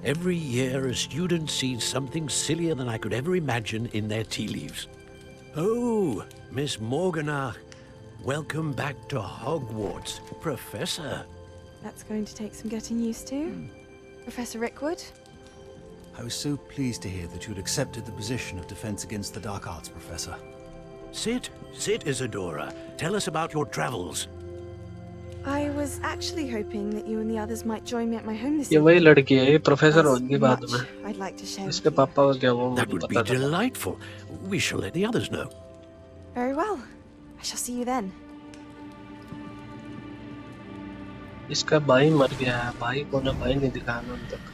[SPEAKER 6] Every year, a student sees something sillier than I could ever imagine in their tea leaves. Oh, Miss Morganach, welcome back to Hogwarts, Professor.
[SPEAKER 7] That's going to take some getting used to. Professor Rickwood?
[SPEAKER 2] I was so pleased to hear that you'd accepted the position of Defense Against the Dark Arts, Professor.
[SPEAKER 6] Sit, Isadora. Tell us about your travels.
[SPEAKER 7] I was actually hoping that you and the others might join me at my home this
[SPEAKER 4] ये वही
[SPEAKER 7] evening.
[SPEAKER 4] लड़की है, ये professor
[SPEAKER 7] There's
[SPEAKER 4] होगी बाद
[SPEAKER 7] much
[SPEAKER 4] में.
[SPEAKER 7] I'd like to share with
[SPEAKER 4] इसके
[SPEAKER 7] you.
[SPEAKER 4] पापा का क्या वो
[SPEAKER 6] That
[SPEAKER 4] मुझे
[SPEAKER 6] would be
[SPEAKER 4] पता चला.
[SPEAKER 6] delightful. We shall let the others know.
[SPEAKER 7] Very well. I shall see you then.
[SPEAKER 4] इसका भाई मर गया है, भाई को ना भाई नहीं दिखाया ना अभी तक.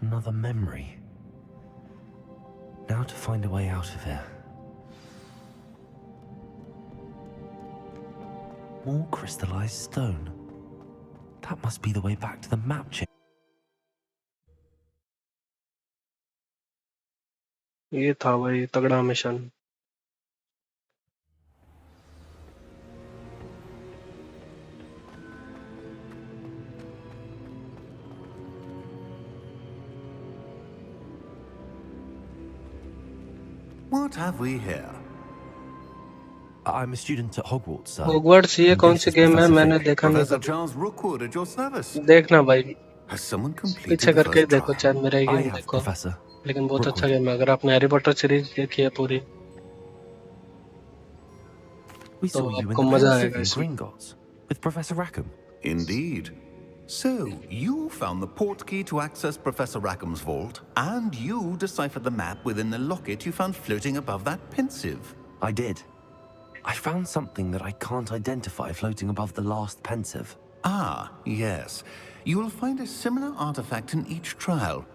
[SPEAKER 5] Another memory. Now to find a way out of here. More crystallized stone. That must be the way back to the map chip.
[SPEAKER 4] ये था भाई तगड़ा mission.
[SPEAKER 8] What have we here?
[SPEAKER 5] I'm a student at Hogwarts, sir.
[SPEAKER 4] Hogwarts ये कौन सी
[SPEAKER 5] This is
[SPEAKER 4] game है
[SPEAKER 5] Professor
[SPEAKER 4] मैंने
[SPEAKER 5] Fig.
[SPEAKER 4] देखा नहीं.
[SPEAKER 8] Professor Charles Rookwood at your service.
[SPEAKER 4] देखना भाई,
[SPEAKER 8] Has someone
[SPEAKER 4] पीछे
[SPEAKER 8] completed the
[SPEAKER 4] करके
[SPEAKER 8] first
[SPEAKER 4] देखो,
[SPEAKER 8] trial?
[SPEAKER 4] चाहे मेरा ही
[SPEAKER 5] I
[SPEAKER 4] गेम
[SPEAKER 5] have,
[SPEAKER 4] देखो.
[SPEAKER 5] Professor.
[SPEAKER 4] लेकिन बहुत अच्छा
[SPEAKER 5] Rookwood.
[SPEAKER 4] गेम है. अगर आपने हैरी पॉटर सीरीज देखी है पूरी,
[SPEAKER 5] We saw
[SPEAKER 4] तो
[SPEAKER 5] you in the
[SPEAKER 4] आपको मजा
[SPEAKER 5] Pensive
[SPEAKER 4] आएगा
[SPEAKER 5] in
[SPEAKER 4] इसमें.
[SPEAKER 5] Gringotts with Professor Rackham.
[SPEAKER 8] Indeed. So, you found the portkey to access Professor Rackham's vault, and you deciphered the map within the locket you found floating above that pensive.
[SPEAKER 5] I did. I found something that I can't identify floating above the last pensive.
[SPEAKER 8] Ah, yes. You will find a similar artifact in each trial.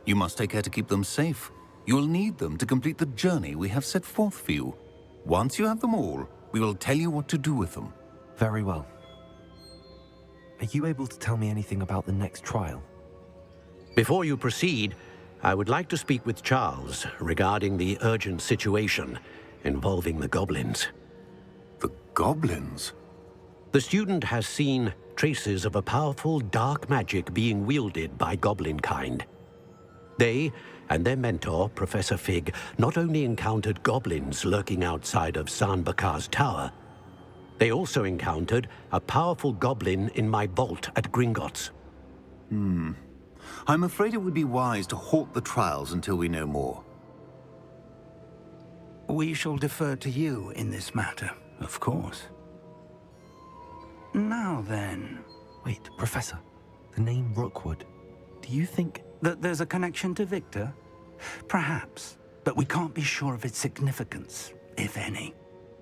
[SPEAKER 8] You must take care to keep them safe. You will need them to complete the journey we have set forth for you. Once you have them all, we will tell you what to do with them.
[SPEAKER 5] Very well. Are you able to tell me anything about the next trial?
[SPEAKER 6] Before you proceed, I would like to speak with Charles regarding the urgent situation involving the goblins.
[SPEAKER 8] The goblins?
[SPEAKER 6] The student has seen traces of a powerful dark magic being wielded by goblin kind. They and their mentor, Professor Fig, not only encountered goblins lurking outside of Sanbakar's tower, they also encountered a powerful goblin in my vault at Gringotts.
[SPEAKER 8] I'm afraid it would be wise to halt the trials until we know more.
[SPEAKER 1] We shall defer to you in this matter, of course. Now then,
[SPEAKER 5] Wait, Professor. The name Rookwood. Do you think...
[SPEAKER 1] that there's a connection to Victor? Perhaps, but we can't be sure of its significance, if any.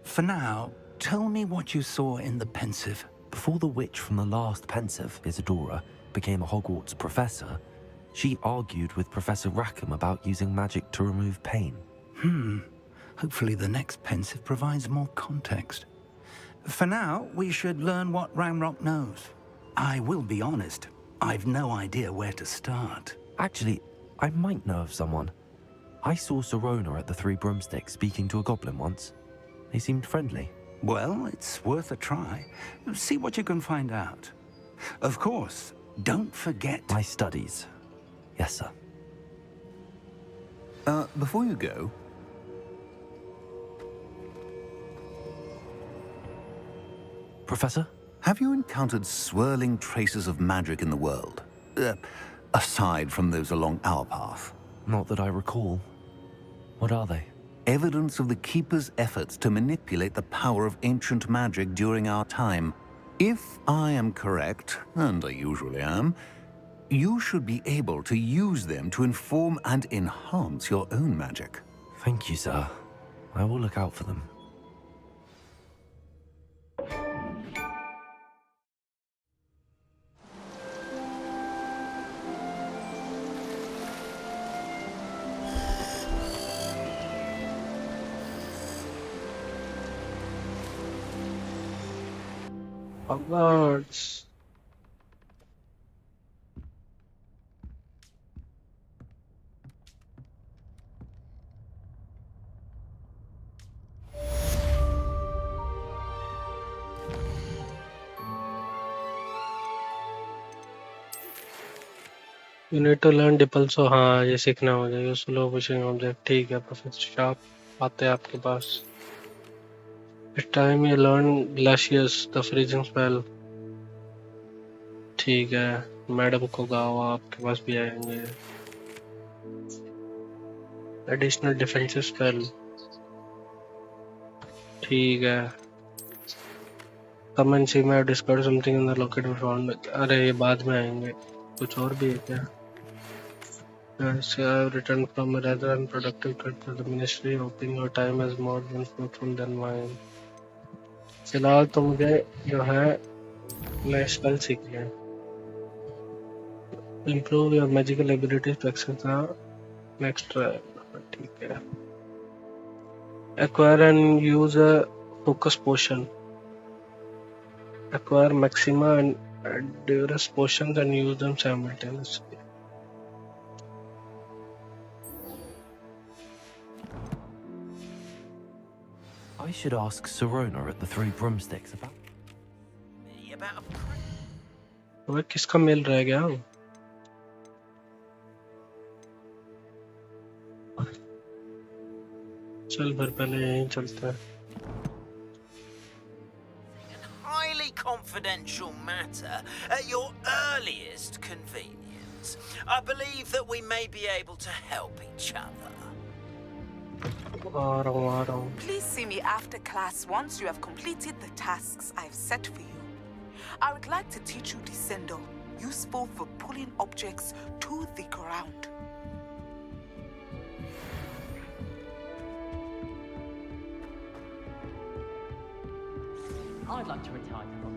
[SPEAKER 1] For now, tell me what you saw in the pensive.
[SPEAKER 5] Before the witch from the last pensive, Isadora, became a Hogwarts professor, she argued with Professor Rackham about using magic to remove pain.
[SPEAKER 1] Hopefully the next pensive provides more context. For now, we should learn what Ramrock knows. I will be honest, I've no idea where to start.
[SPEAKER 5] Actually, I might know of someone. I saw Sirona at the Three Broomsticks speaking to a goblin once. They seemed friendly.
[SPEAKER 1] Well, it's worth a try. See what you can find out. Of course, don't forget...
[SPEAKER 5] My studies. Yes, sir.
[SPEAKER 8] Before you go...
[SPEAKER 5] Professor?
[SPEAKER 8] Have you encountered swirling traces of magic in the world? Aside from those along our path?
[SPEAKER 5] Not that I recall. What are they?
[SPEAKER 8] Evidence of the Keeper's efforts to manipulate the power of ancient magic during our time. If I am correct, and I usually am, you should be able to use them to inform and enhance your own magic.
[SPEAKER 5] Thank you, sir. I will look out for them.
[SPEAKER 4] Hogwarts. You need to learn DeepL, so हाँ ये सीखना हो जाएगा. Slow pushing object. ठीक है professor sharp आते हैं आपके पास. It's time you learn Glacius, the freezing spell. ठीक है मैडम को गाओ आपके पास भी आएंगे. Additional defensive spell. ठीक है. Come and see me. I discovered something in the locket we found. अरे ये बाद में आएंगे. कुछ और भी है क्या? Yes, I have returned from a rather unproductive trip to the ministry, hoping your time is more than fruitful than mine. फिलहाल तो मुझे जो है नए स्पेल सीखने हैं. Improve your magical abilities to access the next trial. ठीक है. Acquire and use a focus potion. Acquire Maxima and Duress potions and use them simultaneously.
[SPEAKER 5] I should ask Sirona at the Three Broomsticks about...
[SPEAKER 4] अबे किसका mail रह गया? चल फिर पहले यहीं चलते हैं.
[SPEAKER 9] Highly confidential matter at your earliest convenience. I believe that we may be able to help each other.
[SPEAKER 4] आ रहा हूँ.
[SPEAKER 10] Please see me after class once you have completed the tasks I've set for you. I would like to teach you Descendo, useful for pulling objects to the ground.
[SPEAKER 11] I'd like to retire from.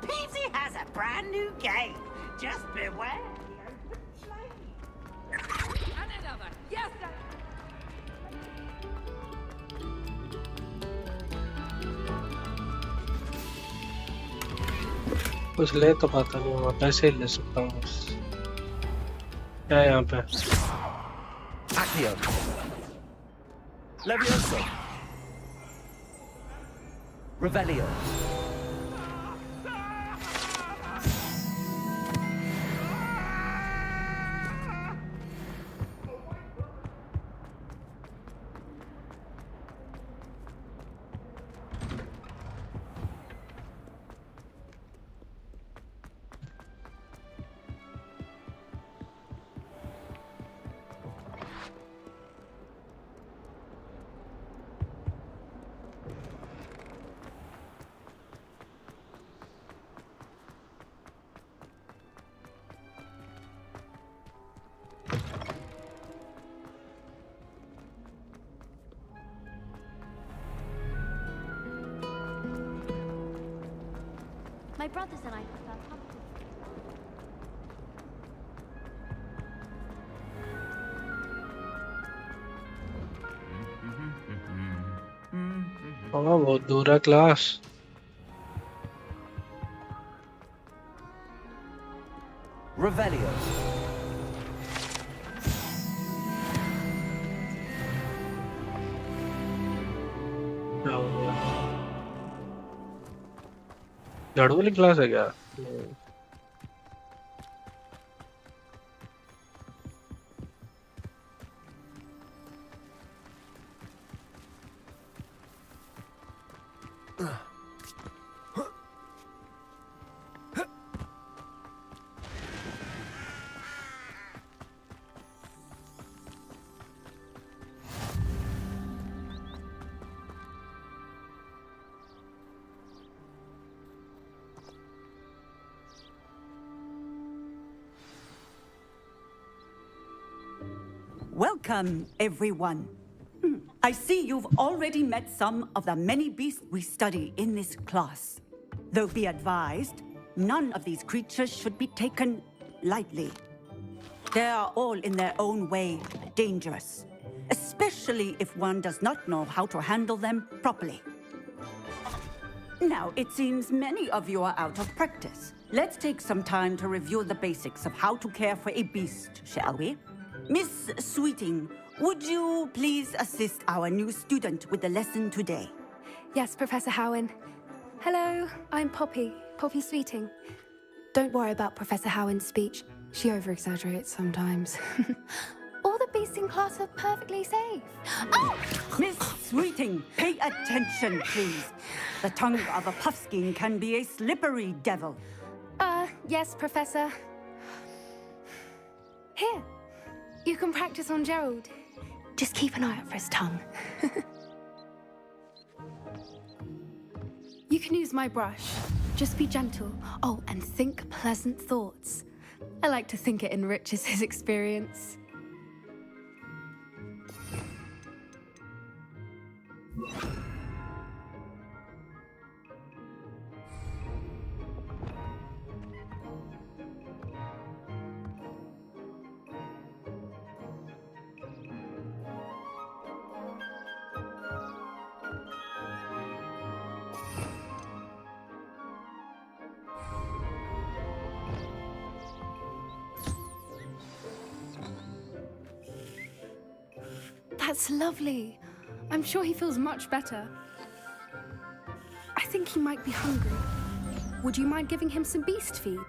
[SPEAKER 3] Peasy has a brand new game. Just beware the open flame.
[SPEAKER 11] And another. Yes, sir.
[SPEAKER 4] कुछ ले तो पाता नहीं हूँ. पैसे ले सकता हूँ बस. क्या है यहाँ पे?
[SPEAKER 3] Accio. Levioso. Revelio.
[SPEAKER 12] My brothers and I prefer pumpkin.
[SPEAKER 4] बहुत दूर है क्लास।
[SPEAKER 11] Revelio.
[SPEAKER 4] क्या हो गया? झाड़ू वाली क्लास है क्या?
[SPEAKER 12] Welcome, everyone. I see you've already met some of the many beasts we study in this class. Though be advised, none of these creatures should be taken lightly. They are all in their own way dangerous, especially if one does not know how to handle them properly. Now, it seems many of you are out of practice. Let's take some time to review the basics of how to care for a beast, shall we? Miss Sweeting, would you please assist our new student with the lesson today?
[SPEAKER 13] Yes, Professor Howen. Hello, I'm Poppy Sweeting. Don't worry about Professor Howen's speech. She over-exaggerates sometimes. All the beasts in class are perfectly safe. Oh!
[SPEAKER 12] Miss Sweeting, pay attention, please. The tongue of a puffskein can be a slippery devil.
[SPEAKER 13] Yes, Professor. Here, you can practice on Gerald. Just keep an eye out for his tongue. You can use my brush. Just be gentle. Oh, and think pleasant thoughts. I like to think it enriches his experience. That's lovely. I'm sure he feels much better. I think he might be hungry. Would you mind giving him some beast feed?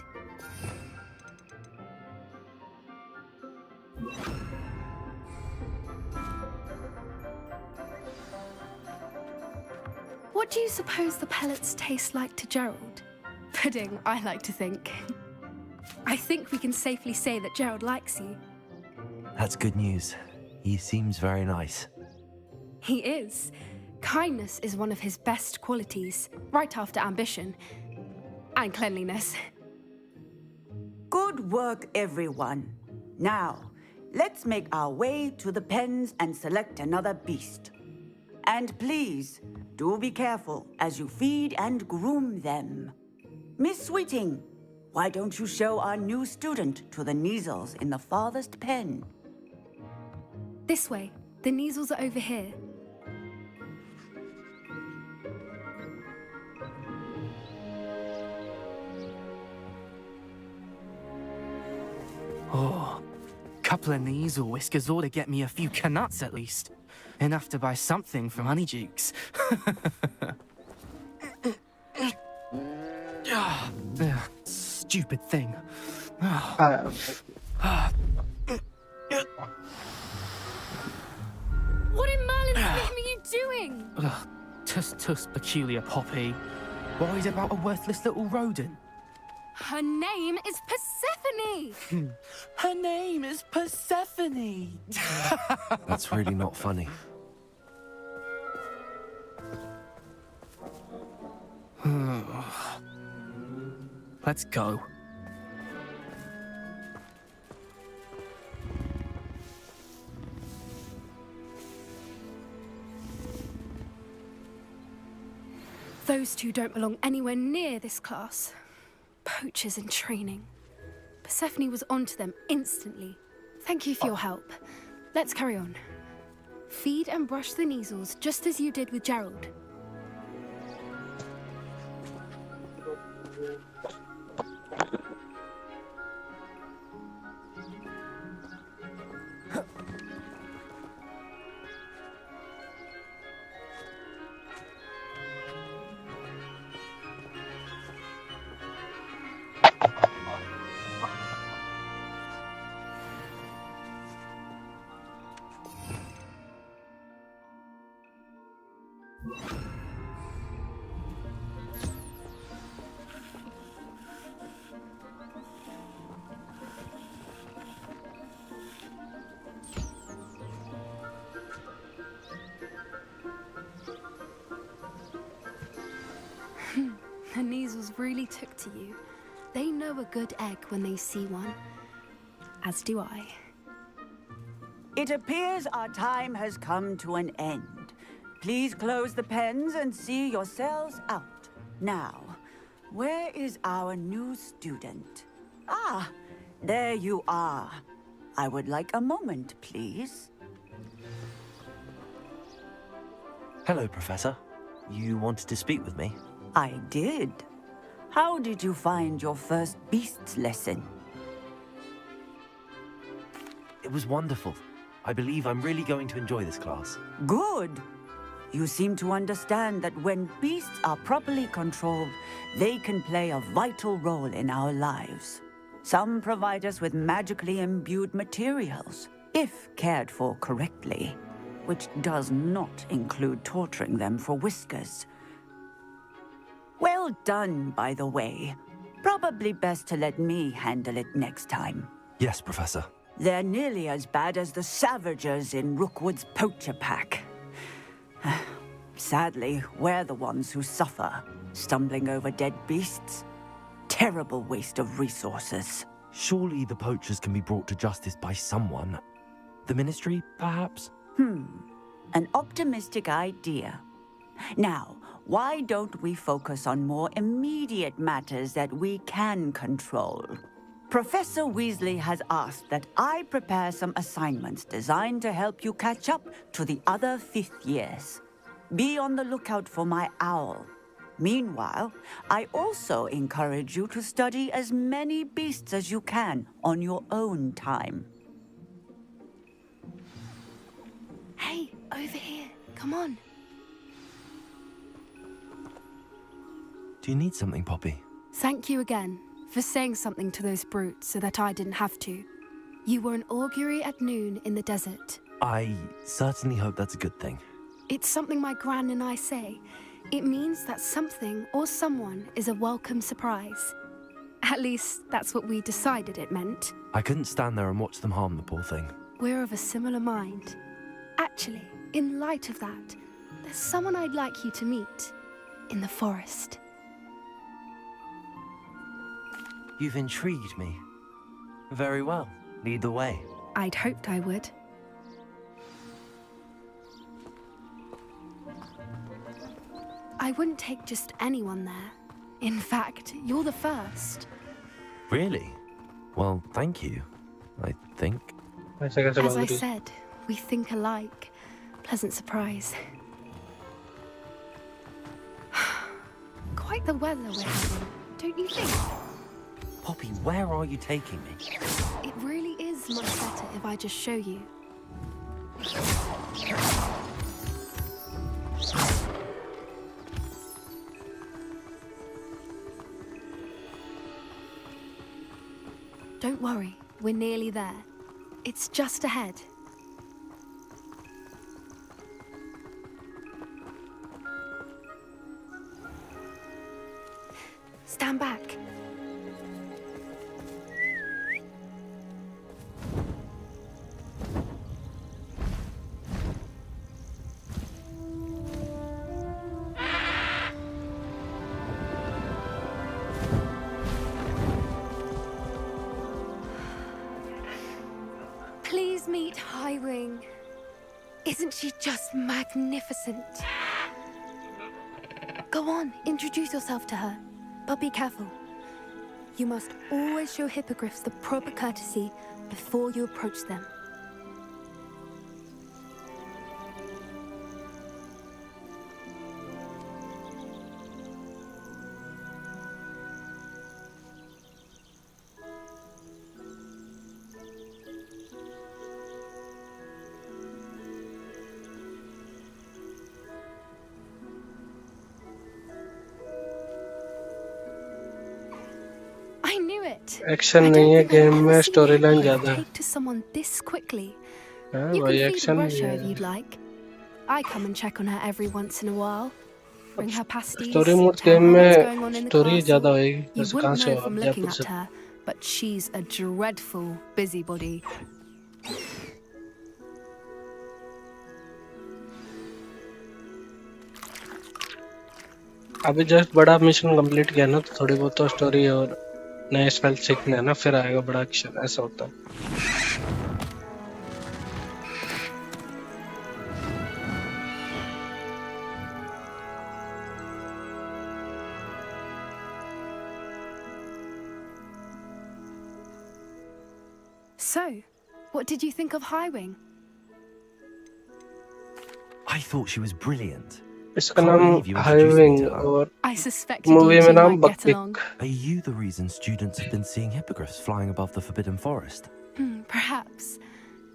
[SPEAKER 13] What do you suppose the pellets taste like to Gerald? Pudding, I like to think. I think we can safely say that Gerald likes you.
[SPEAKER 5] That's good news. He seems very nice.
[SPEAKER 13] He is. Kindness is one of his best qualities, right after ambition. And cleanliness.
[SPEAKER 12] Good work, everyone. Now, let's make our way to the pens and select another beast. And please, do be careful as you feed and groom them. Miss Sweeting, why don't you show our new student to the Neasels in the farthest pen?
[SPEAKER 13] This way. The Neasels are over here.
[SPEAKER 14] Oh, couple of Neasel whiskers ought to get me a few canuts at least. Enough to buy something from Honeydukes. Stupid thing.
[SPEAKER 13] What in Merlin's name are you doing?
[SPEAKER 14] Tuss, peculiar Poppy. Worried about a worthless little rodent?
[SPEAKER 13] Her name is Persephone!
[SPEAKER 14] Her name is Persephone!
[SPEAKER 5] That's really not funny.
[SPEAKER 14] Let's go.
[SPEAKER 13] Those two don't belong anywhere near this class. Poachers in training. Persephone was onto them instantly. Thank you for your help. Let's carry on. Feed and brush the Neasels just as you did with Gerald. The Neasels really took to you. They know a good egg when they see one. As do I.
[SPEAKER 12] It appears our time has come to an end. Please close the pens and see yourselves out. Now, where is our new student? Ah, there you are. I would like a moment, please.
[SPEAKER 5] Hello, Professor. You wanted to speak with me?
[SPEAKER 12] I did. How did you find your first beasts lesson?
[SPEAKER 5] It was wonderful. I believe I'm really going to enjoy this class.
[SPEAKER 12] Good. You seem to understand that when beasts are properly controlled, they can play a vital role in our lives. Some provide us with magically imbued materials, if cared for correctly, which does not include torturing them for whiskers. Well done, by the way. Probably best to let me handle it next time.
[SPEAKER 5] Yes, Professor.
[SPEAKER 12] They're nearly as bad as the Savagers in Rookwood's poacher pack. Sadly, we're the ones who suffer, stumbling over dead beasts. Terrible waste of resources.
[SPEAKER 5] Surely the poachers can be brought to justice by someone. The Ministry, perhaps?
[SPEAKER 12] An optimistic idea. Now, why don't we focus on more immediate matters that we can control? Professor Weasley has asked that I prepare some assignments designed to help you catch up to the other fifth years. Be on the lookout for my owl. Meanwhile, I also encourage you to study as many beasts as you can on your own time.
[SPEAKER 13] Hey, over here. Come on.
[SPEAKER 5] Do you need something, Poppy?
[SPEAKER 13] Thank you again for saying something to those brutes so that I didn't have to. You were an augury at noon in the desert.
[SPEAKER 5] I certainly hope that's a good thing.
[SPEAKER 13] It's something my gran and I say. It means that something or someone is a welcome surprise. At least, that's what we decided it meant.
[SPEAKER 5] I couldn't stand there and watch them harm the poor thing.
[SPEAKER 13] We're of a similar mind. Actually, in light of that, there's someone I'd like you to meet. In the forest.
[SPEAKER 5] You've intrigued me. Very well. Lead the way.
[SPEAKER 13] I'd hoped I would. I wouldn't take just anyone there. In fact, you're the first.
[SPEAKER 5] Really? Well, thank you, I think.
[SPEAKER 13] As I said, we think alike. Pleasant surprise. Quite the weather we're having, don't you think?
[SPEAKER 5] Poppy, where are you taking me?
[SPEAKER 13] It really is much better if I just show you. Don't worry, we're nearly there. It's just ahead. Stand back. Please meet Highwing. Isn't she just magnificent? Go on, introduce yourself to her. But be careful. You must always show hippogriffs the proper courtesy before you approach them. it.
[SPEAKER 4] Action
[SPEAKER 13] I
[SPEAKER 4] नहीं
[SPEAKER 13] don't
[SPEAKER 4] है
[SPEAKER 13] think I've
[SPEAKER 4] game
[SPEAKER 13] ever
[SPEAKER 4] में,
[SPEAKER 13] seen
[SPEAKER 4] story
[SPEAKER 13] a
[SPEAKER 4] line
[SPEAKER 13] hippogriff
[SPEAKER 4] ज्यादा है।
[SPEAKER 13] take to someone this quickly.
[SPEAKER 4] हाँ
[SPEAKER 13] You
[SPEAKER 4] भाई
[SPEAKER 13] can feed
[SPEAKER 4] action भी
[SPEAKER 13] Russia if
[SPEAKER 4] है।
[SPEAKER 13] you'd like. I come and check on her every once in a while. Bring her pasties,
[SPEAKER 4] story mode
[SPEAKER 13] tell
[SPEAKER 4] game
[SPEAKER 13] her what's
[SPEAKER 4] में
[SPEAKER 13] going on in the
[SPEAKER 4] story ज्यादा
[SPEAKER 13] castle.
[SPEAKER 4] होएगी।
[SPEAKER 13] You
[SPEAKER 4] वैसे कहाँ
[SPEAKER 13] wouldn't
[SPEAKER 4] से
[SPEAKER 13] know
[SPEAKER 4] हो
[SPEAKER 13] from
[SPEAKER 4] आप
[SPEAKER 13] looking
[SPEAKER 4] Jaipur
[SPEAKER 13] at
[SPEAKER 4] से?
[SPEAKER 13] her, but she's a dreadful busybody.
[SPEAKER 4] अभी जस्ट बड़ा मिशन कंप्लीट किया ना, तो थोड़ी बहुत तो स्टोरी और नए स्पेल सीखने हैं ना, फिर आएगा बड़ा एक्शन, ऐसा होता है।
[SPEAKER 13] So, what did you think of Highwing?
[SPEAKER 5] I thought she was brilliant.
[SPEAKER 4] इसका
[SPEAKER 5] Can't
[SPEAKER 4] नाम
[SPEAKER 5] believe you introduced me
[SPEAKER 4] high wing
[SPEAKER 5] to her.
[SPEAKER 4] और
[SPEAKER 13] I suspected
[SPEAKER 4] मूवी
[SPEAKER 13] you
[SPEAKER 4] में
[SPEAKER 13] two
[SPEAKER 4] नाम
[SPEAKER 13] might get along.
[SPEAKER 4] बकपिक।
[SPEAKER 5] Are you the reason students have been seeing hippogriffs flying above the Forbidden Forest?
[SPEAKER 13] Perhaps.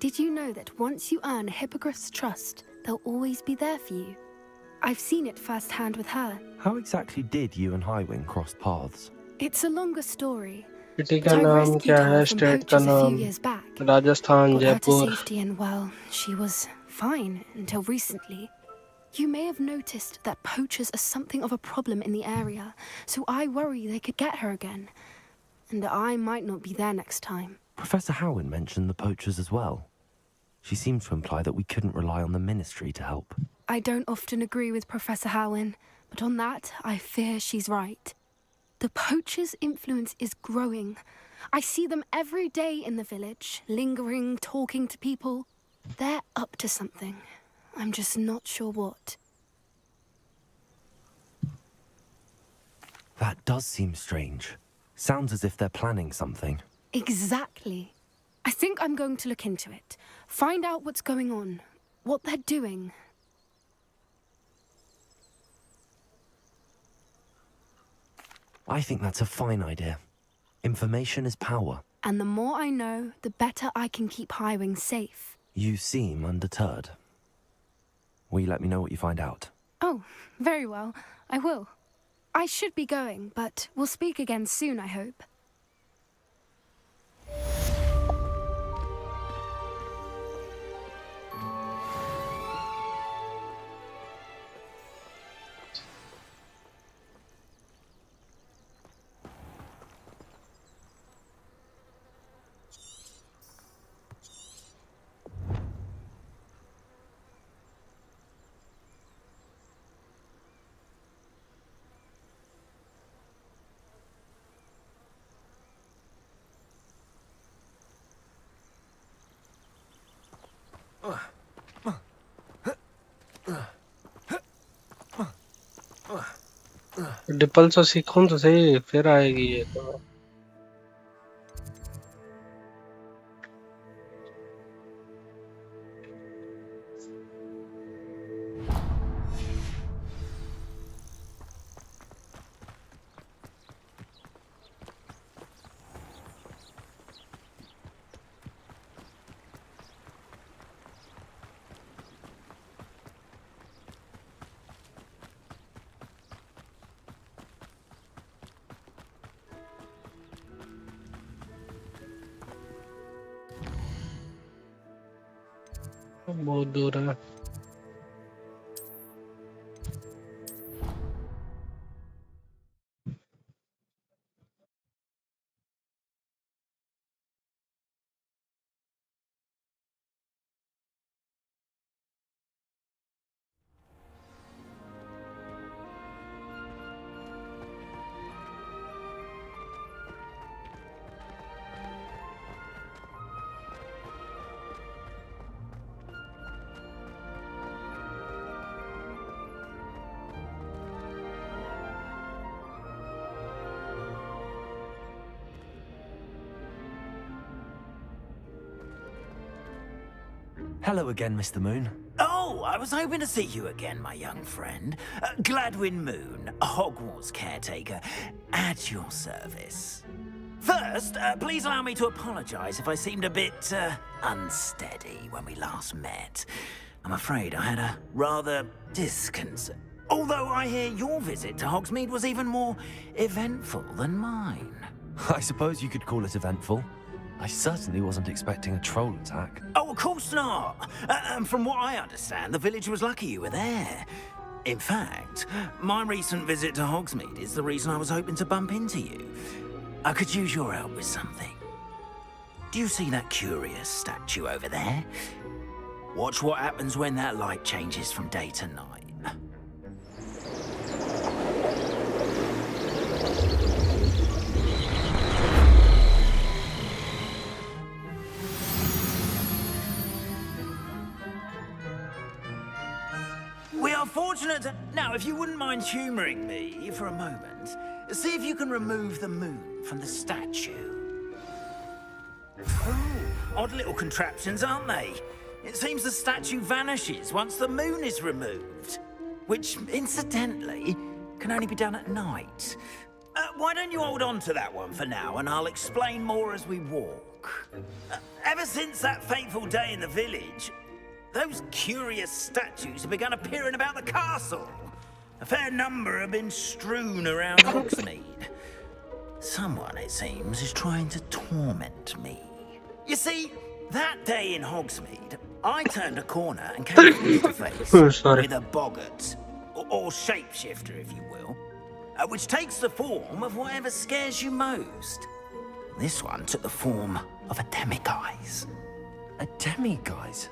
[SPEAKER 13] Did you know that once you earn a hippogriff's trust, they'll always be there for you? I've seen it firsthand with her.
[SPEAKER 5] How exactly did you and Highwing cross paths?
[SPEAKER 13] It's a longer story.
[SPEAKER 4] City
[SPEAKER 13] But
[SPEAKER 4] का
[SPEAKER 13] I
[SPEAKER 4] नाम
[SPEAKER 13] rescued
[SPEAKER 4] क्या है,
[SPEAKER 13] her from
[SPEAKER 4] state का
[SPEAKER 13] poachers a few
[SPEAKER 4] नाम
[SPEAKER 13] years back.
[SPEAKER 4] Rajasthan,
[SPEAKER 13] Got her to
[SPEAKER 4] Jaipur.
[SPEAKER 13] safety and, well, she was fine until recently. You may have noticed that poachers are something of a problem in the area, so I worry they could get her again. And I might not be there next time.
[SPEAKER 5] Professor Howen mentioned the poachers as well. She seemed to imply that we couldn't rely on the ministry to help.
[SPEAKER 13] I don't often agree with Professor Howen, but on that, I fear she's right. The poachers' influence is growing. I see them every day in the village, lingering, talking to people. They're up to something. I'm just not sure what.
[SPEAKER 5] That does seem strange. Sounds as if they're planning something.
[SPEAKER 13] Exactly. I think I'm going to look into it. Find out what's going on, what they're doing.
[SPEAKER 5] I think that's a fine idea. Information is power.
[SPEAKER 13] And the more I know, the better I can keep Highwing safe.
[SPEAKER 5] You seem undeterred. Will you let me know what you find out?
[SPEAKER 13] Oh, very well. I will. I should be going, but we'll speak again soon, I hope.
[SPEAKER 4] Dimple से सीखूं तो सही, फिर आएगी ये तो। बहुत दूर है।
[SPEAKER 5] Hello again, Mr. Moon.
[SPEAKER 9] Oh, I was hoping to see you again, my young friend. Gladwin Moon, Hogwarts caretaker, at your service. First, please allow me to apologize if I seemed a bit unsteady when we last met. I'm afraid I had a rather disconcert. Although I hear your visit to Hogsmeade was even more eventful than mine.
[SPEAKER 5] I suppose you could call it eventful. I certainly wasn't expecting a troll attack.
[SPEAKER 9] Oh, of course not. And from what I understand, the village was lucky you were there. In fact, my recent visit to Hogsmeade is the reason I was hoping to bump into you. I could use your help with something. Do you see that curious statue over there? Watch what happens when that light changes from day to night. We are fortunate to... Now, if you wouldn't mind humouring me for a moment, see if you can remove the moon from the statue. Oh, odd little contraptions, aren't they? It seems the statue vanishes once the moon is removed, which, incidentally, can only be done at night. Why don't you hold on to that one for now, and I'll explain more as we walk. Ever since that fateful day in the village, those curious statues have begun appearing about the castle. A fair number have been strewn around Hogsmeade. Someone, it seems, is trying to torment me. You see, that day in Hogsmeade, I turned a corner and came face to face with a boggart, or shapeshifter, if you will, which takes the form of whatever scares you most. This one took the form of a demiguise.
[SPEAKER 5] A demiguise?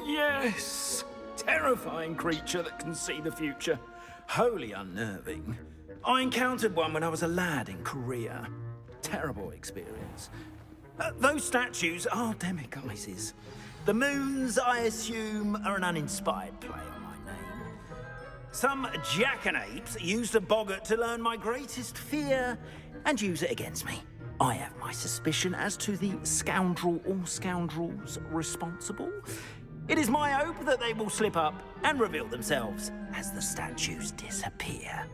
[SPEAKER 9] Yes! Terrifying creature that can see the future. Wholly unnerving. I encountered one when I was a lad in Korea. Terrible experience. Those statues are demiguises. The moons, I assume, are an uninspired play on my name. Some jackanapes used a boggart to learn my greatest fear and use it against me. I have my suspicion as to the scoundrel or scoundrels responsible. It is my hope that they will slip up and reveal themselves as the statues disappear.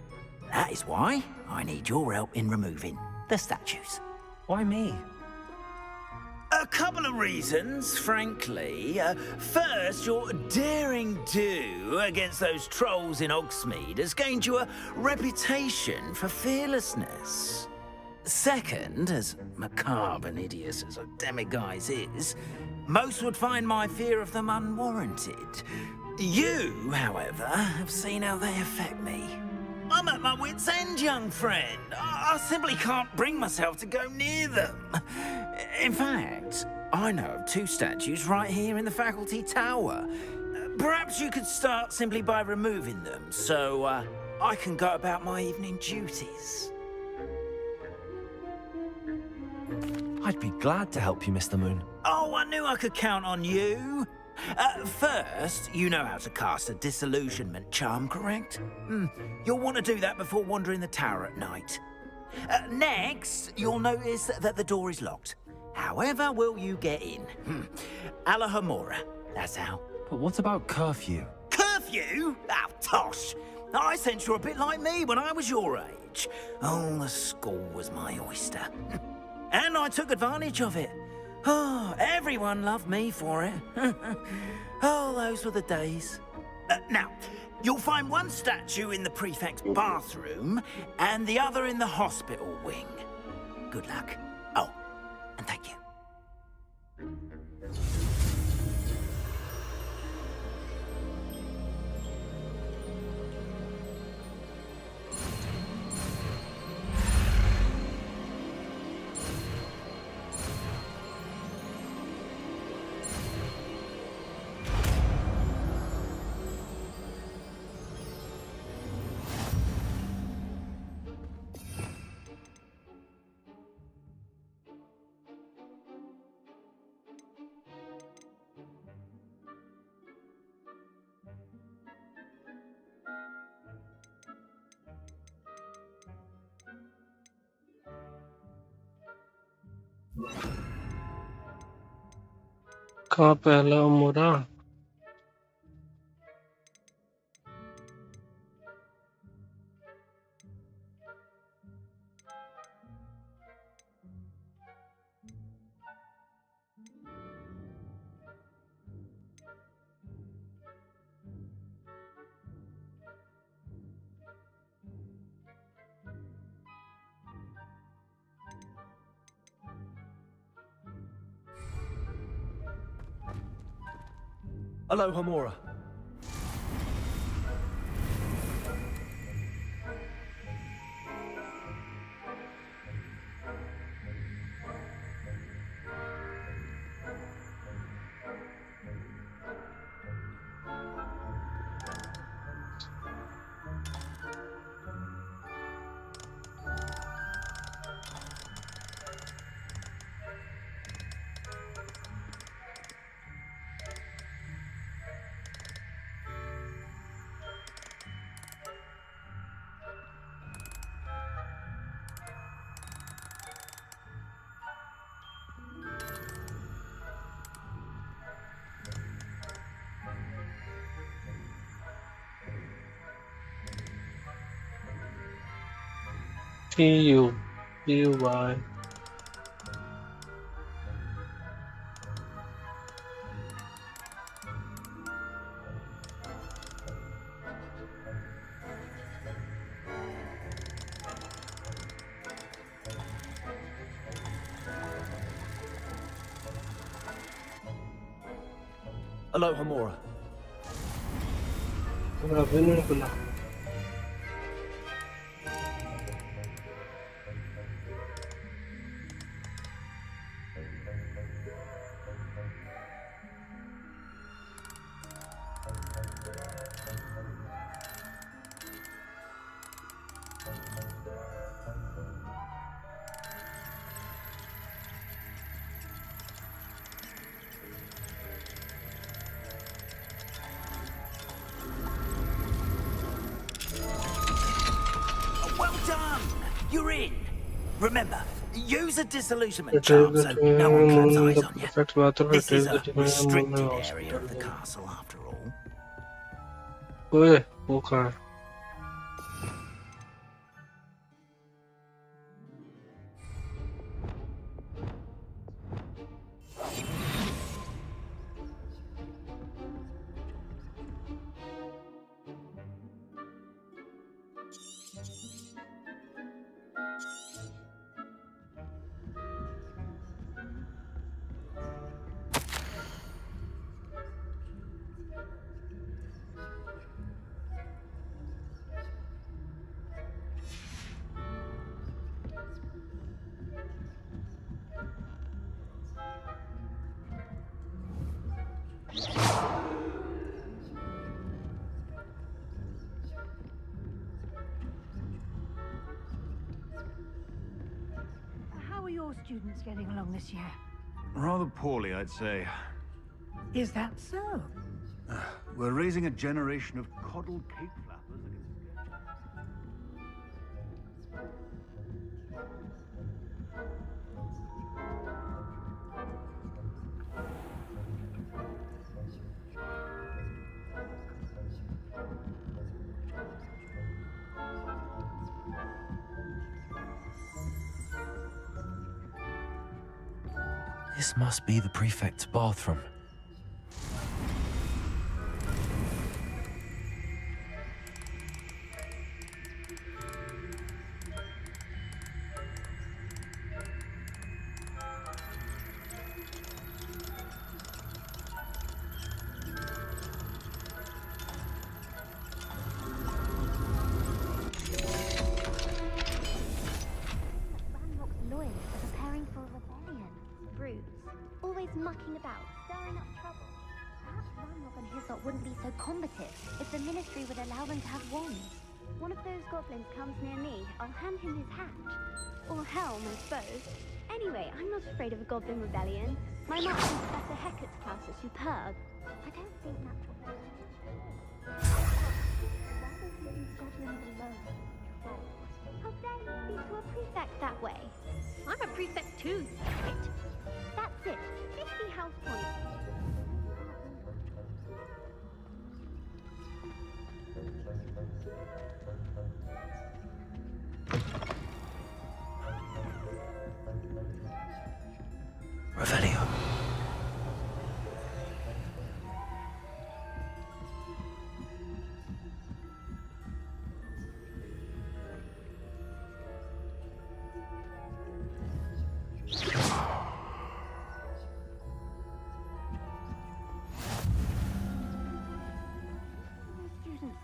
[SPEAKER 9] That is why I need your help in removing the statues.
[SPEAKER 5] Why me?
[SPEAKER 9] A couple of reasons, frankly. First, your daring do against those trolls in Hogsmeade has gained you a reputation for fearlessness. Second, as macabre and hideous as a demiguise is, most would find my fear of them unwarranted. You, however, have seen how they affect me. I'm at my wit's end, young friend. I simply can't bring myself to go near them. In fact, I know of two statues right here in the faculty tower. Perhaps you could start simply by removing them, so I can go about my evening duties.
[SPEAKER 5] I'd be glad to help you, Mr. Moon.
[SPEAKER 9] Oh, I knew I could count on you. First, you know how to cast a disillusionment charm, correct? You'll want to do that before wandering the tower at night. Next, you'll notice that the door is locked. However will you get in? Alahamora, that's how.
[SPEAKER 5] But what about curfew?
[SPEAKER 9] Curfew? Oh, tosh. I sense you're a bit like me when I was your age. Oh, the school was my oyster. And I took advantage of it. Oh, everyone loved me for it. Oh, those were the days. Now, you'll find one statue in the prefect's bathroom and the other in the hospital wing. Good luck. Oh, and thank you.
[SPEAKER 4] कहाँ पहला मोरा
[SPEAKER 11] Aloha Mora.
[SPEAKER 4] PUY.
[SPEAKER 11] Aloha Mora.
[SPEAKER 9] Well done! You're in. Remember, use a disillusionment charm so no one claps eyes on you. This is a restricted area of the castle, after all.
[SPEAKER 4] ओए वो कहाँ है?
[SPEAKER 15] How are your students getting along this year?
[SPEAKER 16] Rather poorly, I'd say.
[SPEAKER 15] Is that so?
[SPEAKER 16] We're raising a generation of coddled cake flappers against...
[SPEAKER 5] This must be the prefect's bathroom.
[SPEAKER 17] Mucking about, stirring up trouble. Perhaps Ranrock and Hislop wouldn't be so combative if the Ministry would allow them to have wands. One of those goblins comes near me, I'll hand him his hatch. Or helm, I suppose. Anyway, I'm not afraid of a goblin rebellion. My march in Professor Hecat's class is superb. I don't think natural... Rather than leave goblins alone to control. How dare you speak to a prefect that way? I'm a prefect too, shit. That's it. 50 house points.
[SPEAKER 5] Revelio.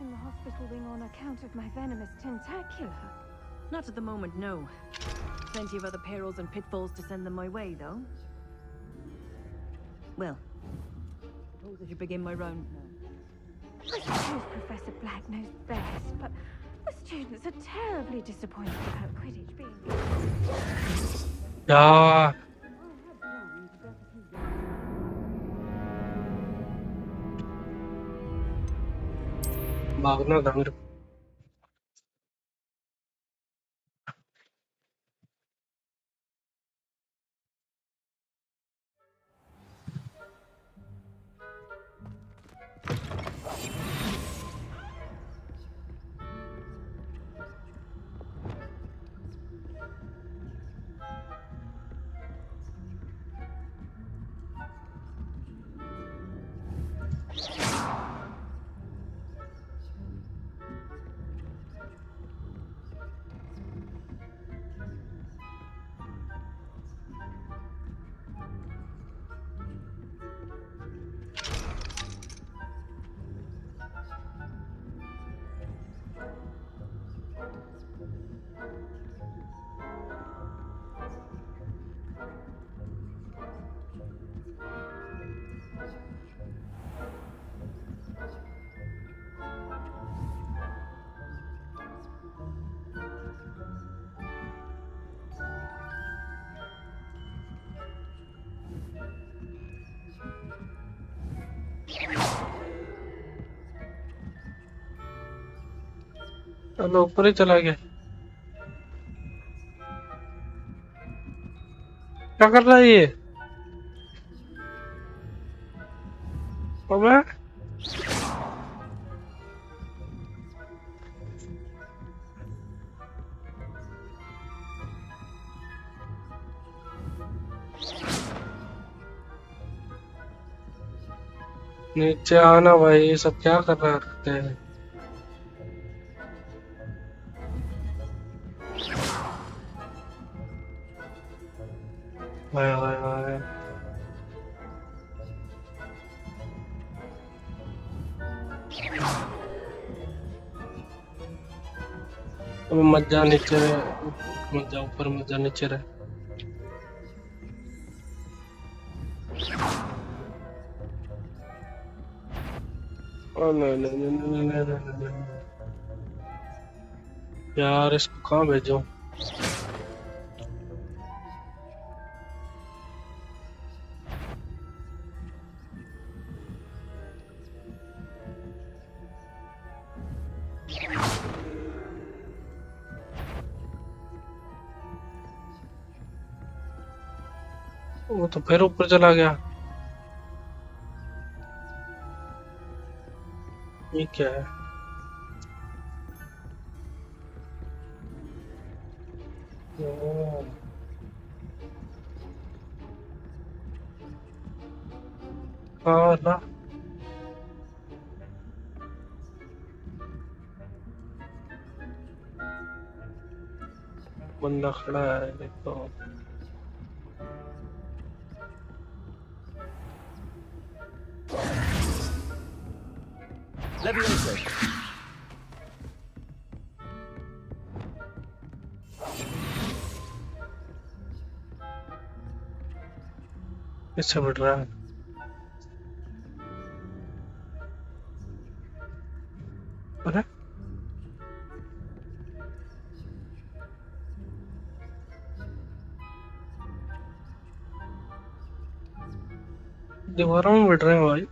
[SPEAKER 15] in the hospital wing on account of my venomous tentacular.
[SPEAKER 18] Not at the moment, no. Plenty of other perils and pitfalls to send them my way, though. Well, suppose I should begin my round now.
[SPEAKER 15] I suppose Professor Black knows best, but the students are terribly disappointed about Quidditch being...
[SPEAKER 4] Yeah. भागना था मेरे को। चलो ऊपर ही चला गया। क्या कर रहा है ये? अबे नीचे आना भाई, ये सब क्या कर रहे हैं? हाय हाय हाय। अब मत जा नीचे, मत जा ऊपर, मत जा नीचे रहे। ओ नहीं नहीं नहीं नहीं नहीं नहीं नहीं यार, इसको कहाँ भेजूं? वो तो फिर ऊपर चला गया। ये क्या है? ओह, हाँ ना, बंदा खड़ा है देखो।
[SPEAKER 11] Levioso.
[SPEAKER 4] किससे बढ़ रहा है? अरे दीवारों में बढ़ रहे हैं भाई।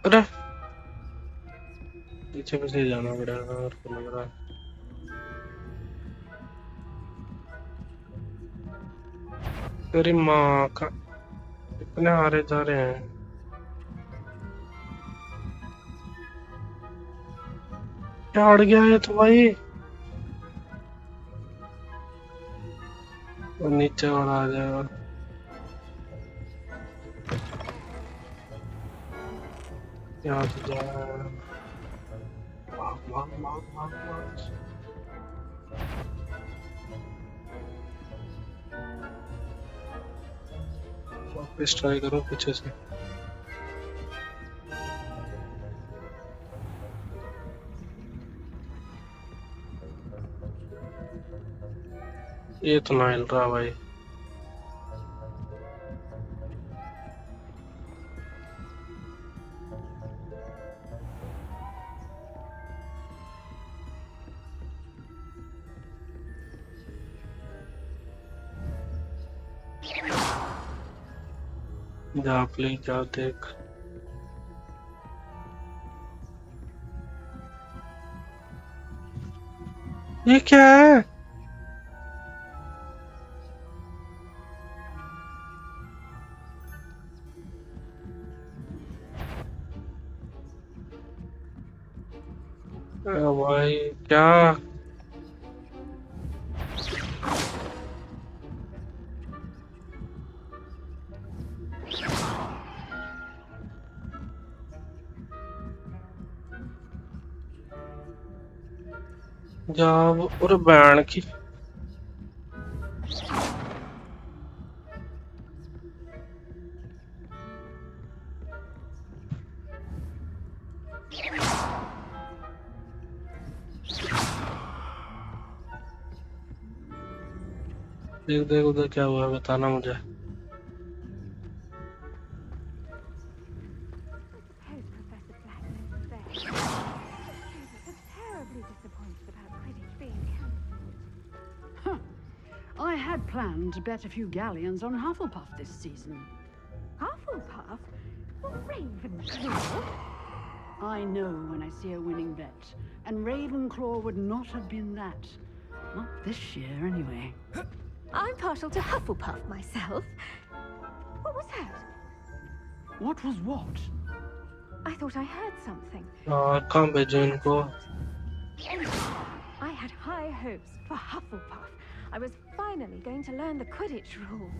[SPEAKER 4] अरे पीछे पीछे जाना पड़ेगा और को लग रहा है। तेरी माँ का इतने हारे जा रहे हैं। क्या अड़ गया है तो भाई, वो नीचे वाला आ जाएगा। यहाँ से जाएगा। भाग भाग भाग भाग भाग। वापस ट्राई करो पीछे से। ये तो ना हिल रहा भाई। जा प्लीज जा देख। ये क्या है? भाई क्या? जा और बैंड की। देख देख उधर क्या हुआ है, बताना मुझे।
[SPEAKER 19] I had planned to bet a few galleons on Hufflepuff this season.
[SPEAKER 15] Hufflepuff? Well, Ravenclaw?
[SPEAKER 19] I know when I see a winning bet, and Ravenclaw would not have been that. Not this year, anyway.
[SPEAKER 15] I'm partial to Hufflepuff myself. What was that?
[SPEAKER 19] What was what?
[SPEAKER 15] I thought I heard something.
[SPEAKER 4] कहाँ भेजूं इनको?
[SPEAKER 15] I had high hopes for Hufflepuff. I was finally going to learn the Quidditch rules.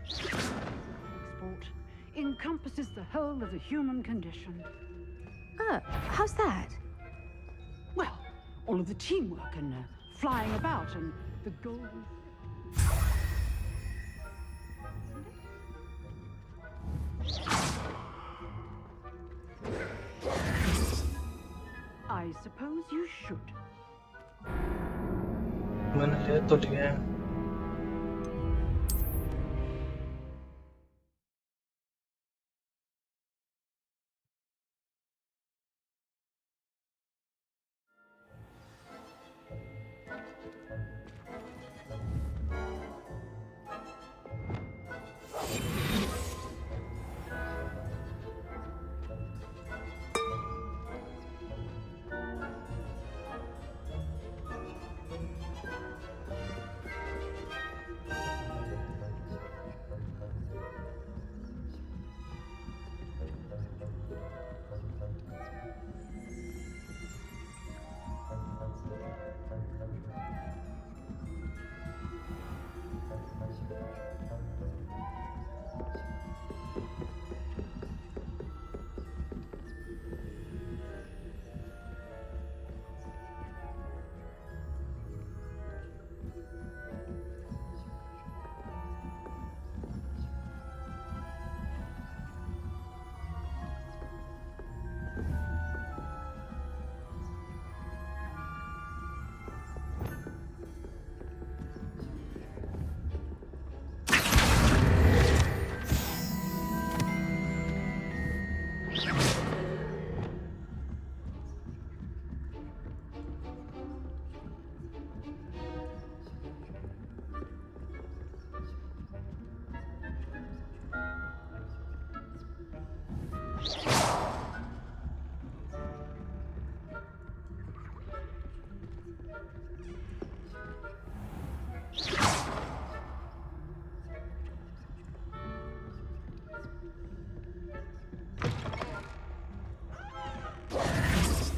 [SPEAKER 19] Sport encompasses the whole of the human condition.
[SPEAKER 15] Oh, how's that?
[SPEAKER 19] Well, all of the teamwork and flying about and the golden... I suppose you should.
[SPEAKER 4] मैंने ले तो लिया है।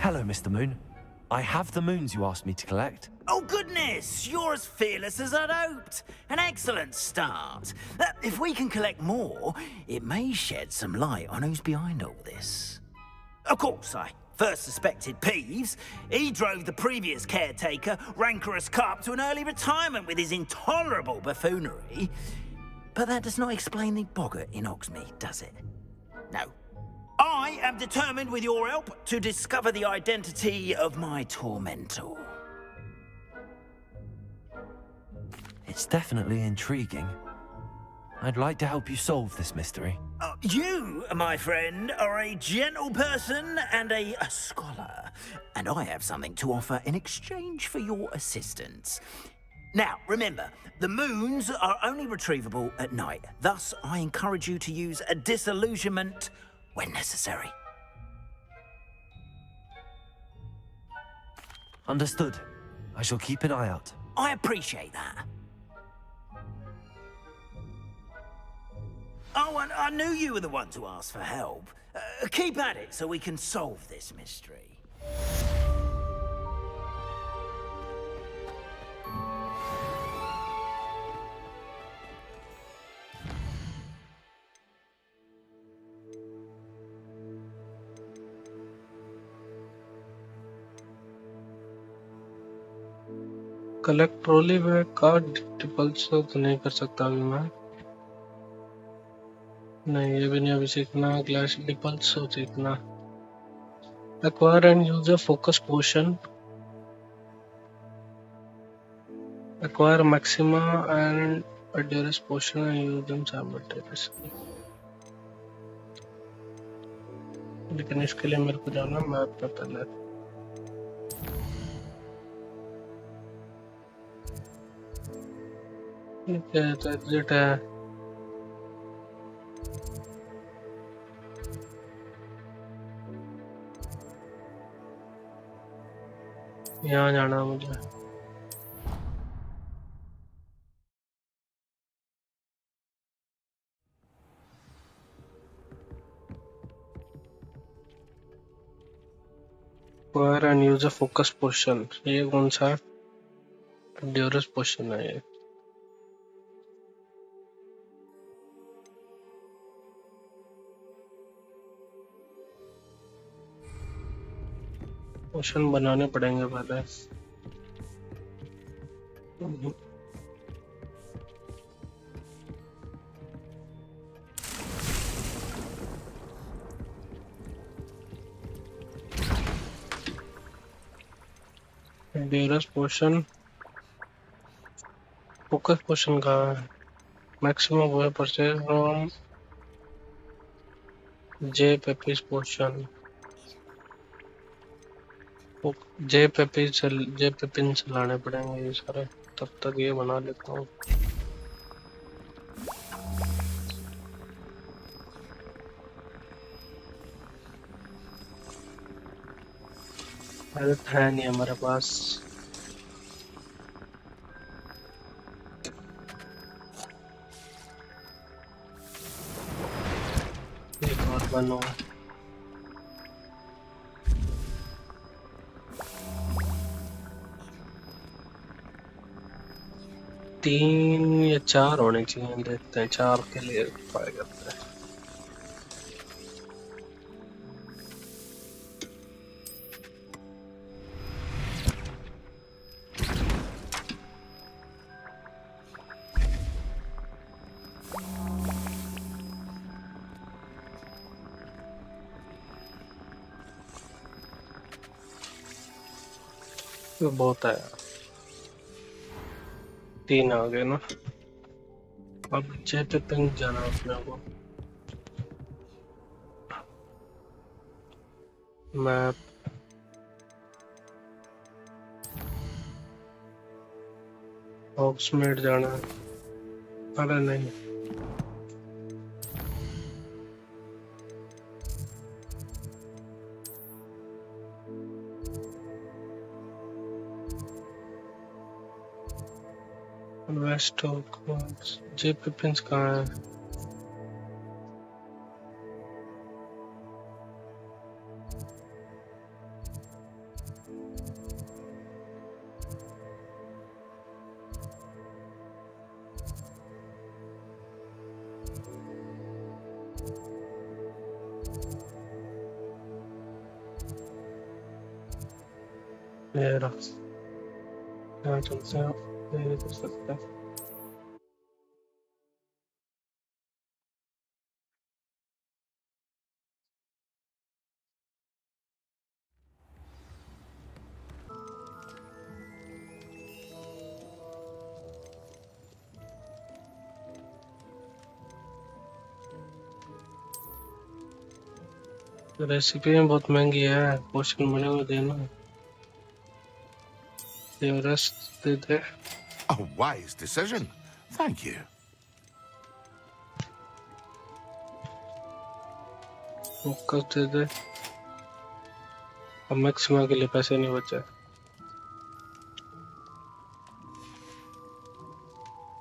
[SPEAKER 5] Hello, Mr. Moon. I have the moons you asked me to collect.
[SPEAKER 9] Oh, goodness! You're as fearless as I'd hoped. An excellent start. If we can collect more, it may shed some light on who's behind all this. Of course, I first suspected Peeves. He drove the previous caretaker, rancorous Carp, to an early retirement with his intolerable buffoonery. But that does not explain the boggart in Hogsmeade, does it? No. I am determined, with your help, to discover the identity of my tormentor.
[SPEAKER 5] It's definitely intriguing. I'd like to help you solve this mystery.
[SPEAKER 9] You, my friend, are a gentle person and a scholar, and I have something to offer in exchange for your assistance. Now, remember, the moons are only retrievable at night. Thus, I encourage you to use a disillusionment when necessary.
[SPEAKER 5] Understood. I shall keep an eye out.
[SPEAKER 9] I appreciate that. Oh, and I knew you were the one to ask for help. Keep at it so we can solve this mystery.
[SPEAKER 4] Collect trolley bag का डिपल्स तो नहीं कर सकता अभी मैं। नहीं, ये भी नहीं अभी सीखना। ग्लास डिपल्स तो सीखना। Acquire and use a focus potion. Acquire Maxima and a durus potion and use them simultaneously. लेकिन इसके लिए मेरे को जाना मैप पे पहले। ठीक है, तो एग्जिट है। यहाँ जाना मुझे। Acquire and use a focus potion. ये कौन सा ड्यूरस पोशन है? ये पोशन बनाने पड़ेंगे पहले। ड्यूरस पोशन, फोकस पोशन कहाँ है? मैक्सिमम वो है परचेज फ्रॉम जे पेपिस पोशन। जे पेपिन से लाने पड़ेंगे ये सारे। तब तक ये बना लेता हूँ। हेल्थ है नहीं हमारे पास। एक और बनो। तीन या चार होने चाहिए। देखते हैं, चार के लिए ट्राई करते हैं। तो बहुत है, तीन आ गए ना। अब जे पे पिंक जाना अपने को। मैप हॉग्समीड जाना। अरे नहीं, वेस्ट हॉग्स। जे पिपिंस कहाँ है? ये रहा, यहाँ चलते हैं, ये कर सकते हैं। रेसिपी में बहुत महंगी है, पोशन बने हुए देना। ये रस्ट दे दे।
[SPEAKER 3] A wise decision. Thank you.
[SPEAKER 4] Focus दे दे। अब मैक्सिमा के लिए पैसे नहीं बचे।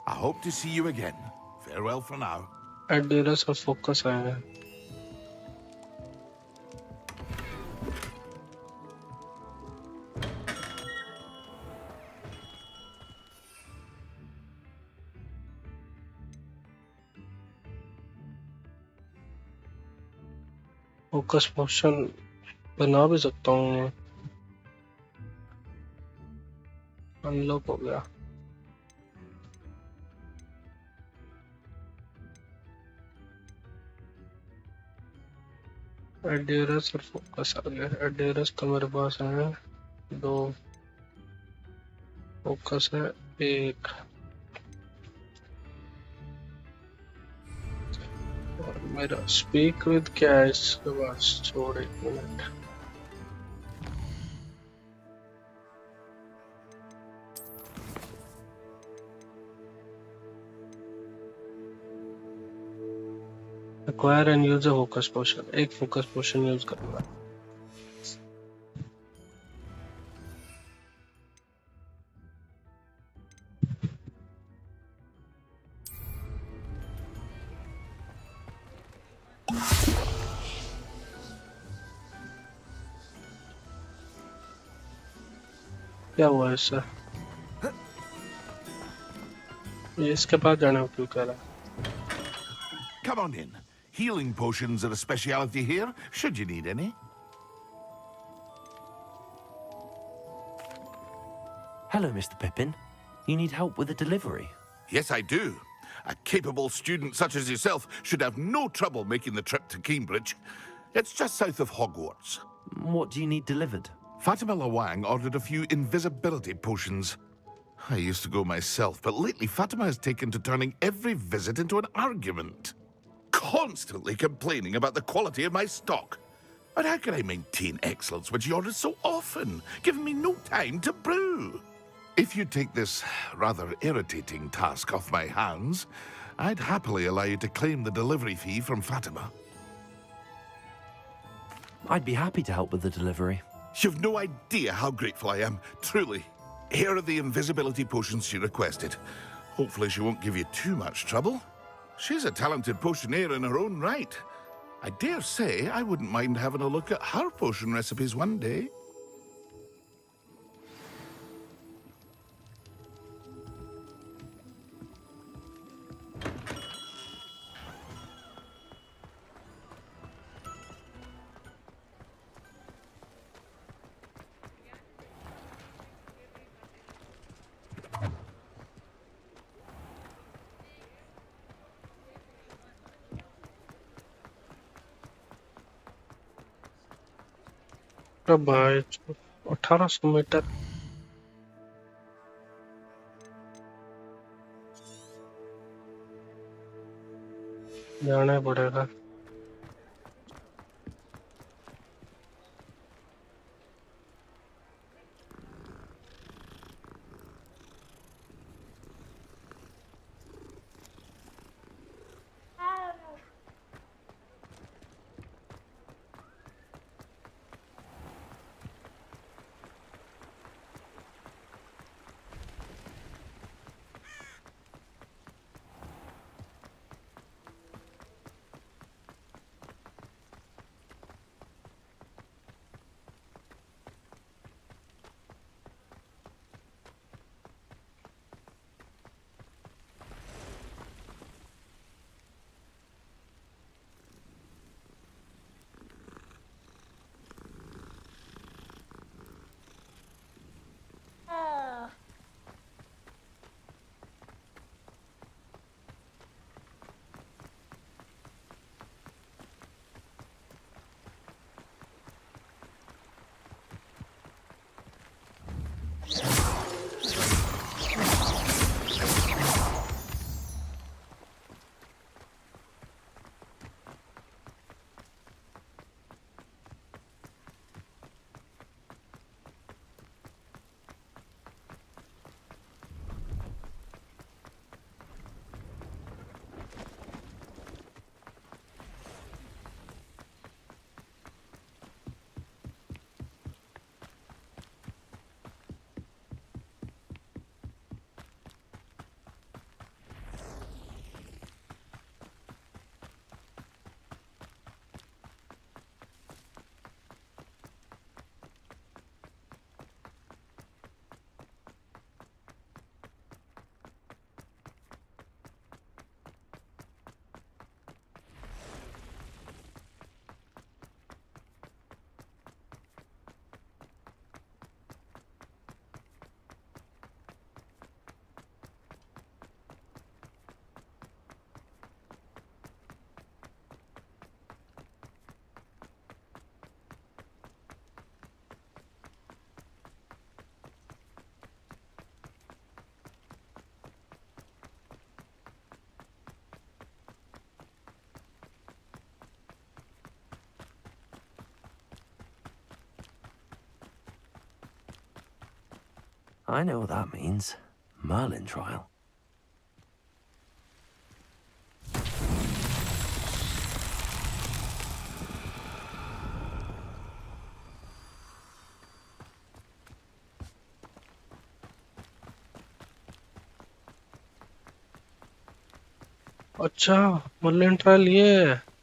[SPEAKER 3] I hope to see you again. Farewell for now.
[SPEAKER 4] Adidas और फोकस आए हैं। फोकस पोशन बना भी सकता हूँ मैं। अनलॉक हो गया। एडिडस और फोकस आ गया। एडिडस तो मेरे पास है 2, फोकस है 1। और मेरा स्पीक विद क्या है इसके पास? छोड़ 1 minute. Acquire and use a focus potion. 1 focus potion use करूंगा। क्या हुआ इससे? ये इसके पास जाने को क्यों कह रहा है?
[SPEAKER 3] Come on in. Healing potions are a speciality here, should you need any.
[SPEAKER 5] Hello, Mr. Pippin. You need help with a delivery?
[SPEAKER 3] Yes, I do. A capable student such as yourself should have no trouble making the trip to Cambridge. It's just south of Hogwarts.
[SPEAKER 5] What do you need delivered?
[SPEAKER 3] Fatima Lawang ordered a few invisibility potions. I used to go myself, but lately Fatima has taken to turning every visit into an argument. Constantly complaining about the quality of my stock. But how can I maintain excellence when she orders so often, giving me no time to brew? If you take this rather irritating task off my hands, I'd happily allow you to claim the delivery fee from Fatima.
[SPEAKER 5] I'd be happy to help with the delivery.
[SPEAKER 3] You've no idea how grateful I am, truly. Here are the invisibility potions she requested. Hopefully she won't give you too much trouble. She's a talented potioneer in her own right. I dare say I wouldn't mind having a look at her potion recipes one day.
[SPEAKER 4] भाई 1800 metre जाना पड़ेगा।
[SPEAKER 5] I know what that means. Merlin trial.
[SPEAKER 4] अच्छा Merlin trial ये है